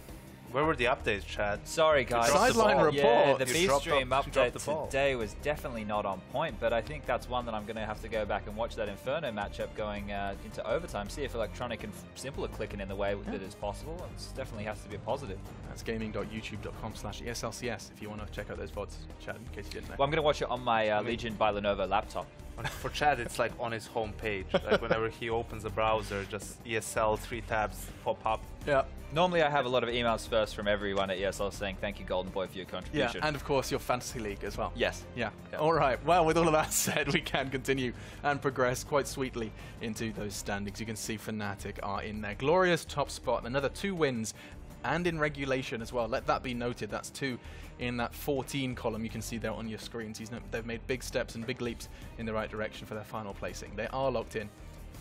Where were the updates, Chad? Sorry, guys. Sideline report. Yeah, the You B dropped stream off- you dropped update the ball. today was definitely not on point, but I think that's one that I'm going to have to go back and watch that Inferno matchup going into overtime, see if Electronic and Simple are clicking in the way that is possible. It definitely has to be a positive. That's gaming.youtube.com/ESLCS if you want to check out those VODs, Chad, in case you didn't know. Well, I'm going to watch it on my Legion by Lenovo laptop. For Chad, it's like on his home page. Like whenever he opens the browser, just ESL 3 tabs pop up. Yeah. Normally, I have a lot of emails first from everyone at ESL saying, thank you, Golden Boy, for your Yeah, contribution. and of course your fantasy league as well. Yes. Yeah. Yeah. All right. Well, with all of that said, we can continue and progress quite sweetly into those standings. You can see Fnatic are in their glorious top spot. Another 2 wins and in regulation as well. Let that be noted. That's 2 in that 14 column you can see there on your screens. They've made big steps and big leaps in the right direction for their final placing. They are locked in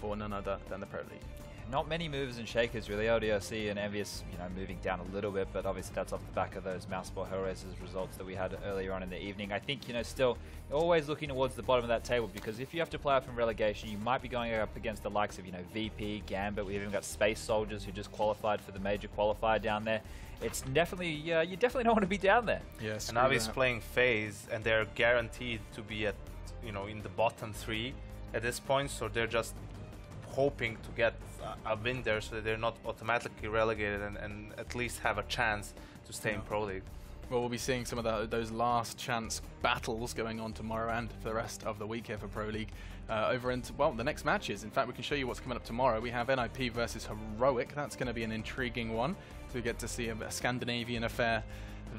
for none other than the Pro League. Not many movers and shakers really. ODRC and Envious, moving down a little bit, but obviously that's off the back of those Mouseball Hellraisers results that we had earlier on in the evening. I think, still always looking towards the bottom of that table, because if you have to play out from relegation, you might be going up against the likes of, VP, Gambit. We've even got Space Soldiers who just qualified for the major qualifier down there. It's definitely, you definitely don't want to be down there. Yes. And Navi's playing FaZe, and they're guaranteed to be at, in the bottom 3 at this point. So they're just hoping to get a win there, so that they're not automatically relegated and at least have a chance to stay in Pro League. Well, we'll be seeing some of those last chance battles going on tomorrow and for the rest of the week here for Pro League over into, well, the next matches. In fact, we can show you what's coming up tomorrow. We have NIP versus Heroic. That's going to be an intriguing one. So we get to see a Scandinavian affair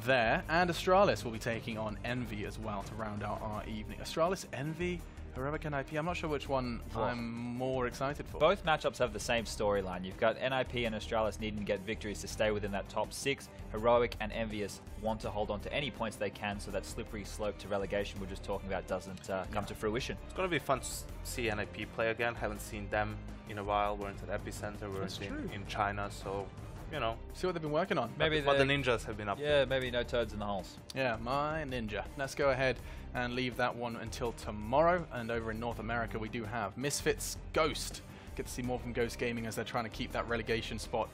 there. And Astralis will be taking on Envy as well to round out our evening. Astralis, Envy, Heroic, NIP. I'm not sure which one I'm more excited for. Both matchups have the same storyline. You've got NIP and Astralis needing to get victories to stay within that top 6. Heroic and Envious want to hold on to any points they can, so that slippery slope to relegation we're just talking about doesn't come to fruition. It's going to be fun to see NIP play again. Haven't seen them in a while. We're into the epicenter. We're in China, so see what they've been working on. Maybe what the ninjas have been up to. Yeah, maybe no toads in the holes. Yeah, my ninja. Let's go ahead and leave that one until tomorrow. And over in North America, we do have Misfits Ghost. Get to see more from Ghost Gaming as they're trying to keep that relegation spot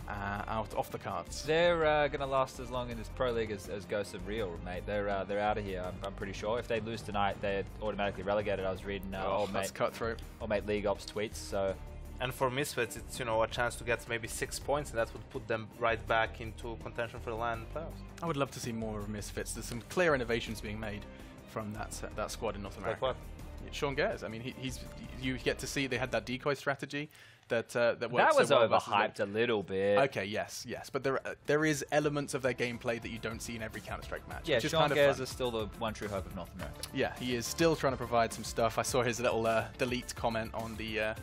out off the cards. They're going to last as long in this Pro League as Ghosts of Real, mate. They're out of here, I'm pretty sure. If they lose tonight, they're automatically relegated. I was reading old mate League Ops tweets, so... And for Misfits, it's a chance to get maybe 6 points, and that would put them right back into contention for the LAN playoffs. I would love to see more of Misfits. There's some clear innovations being made from that squad in North America. Like what? Sean Gares. I mean, you get to see they had that decoy strategy that worked that was so well overhyped a little bit. Okay, yes, but there is elements of their gameplay that you don't see in every Counter-Strike match. Yeah, which is Sean kind of Gares fun. is still the one true hope of North America. Yeah, he is still trying to provide some stuff. I saw his little delete comment on the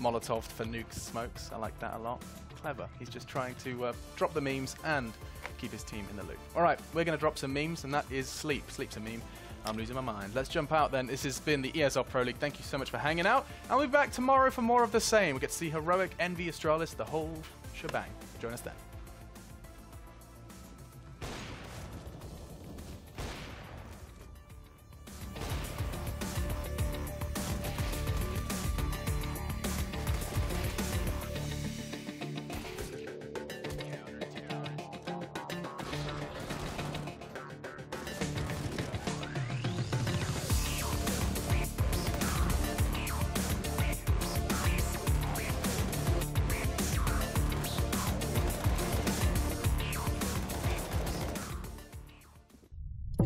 Molotov for nukes smokes. I like that a lot. Clever. He's just trying to drop the memes and keep his team in the loop. All right, we're going to drop some memes, and that is Sleep. Sleep's a meme. I'm losing my mind. Let's jump out then. This has been the ESL Pro League. Thank you so much for hanging out. And we'll be back tomorrow for more of the same. We get to see Heroic, Envy, Astralis, the whole shebang. Join us then.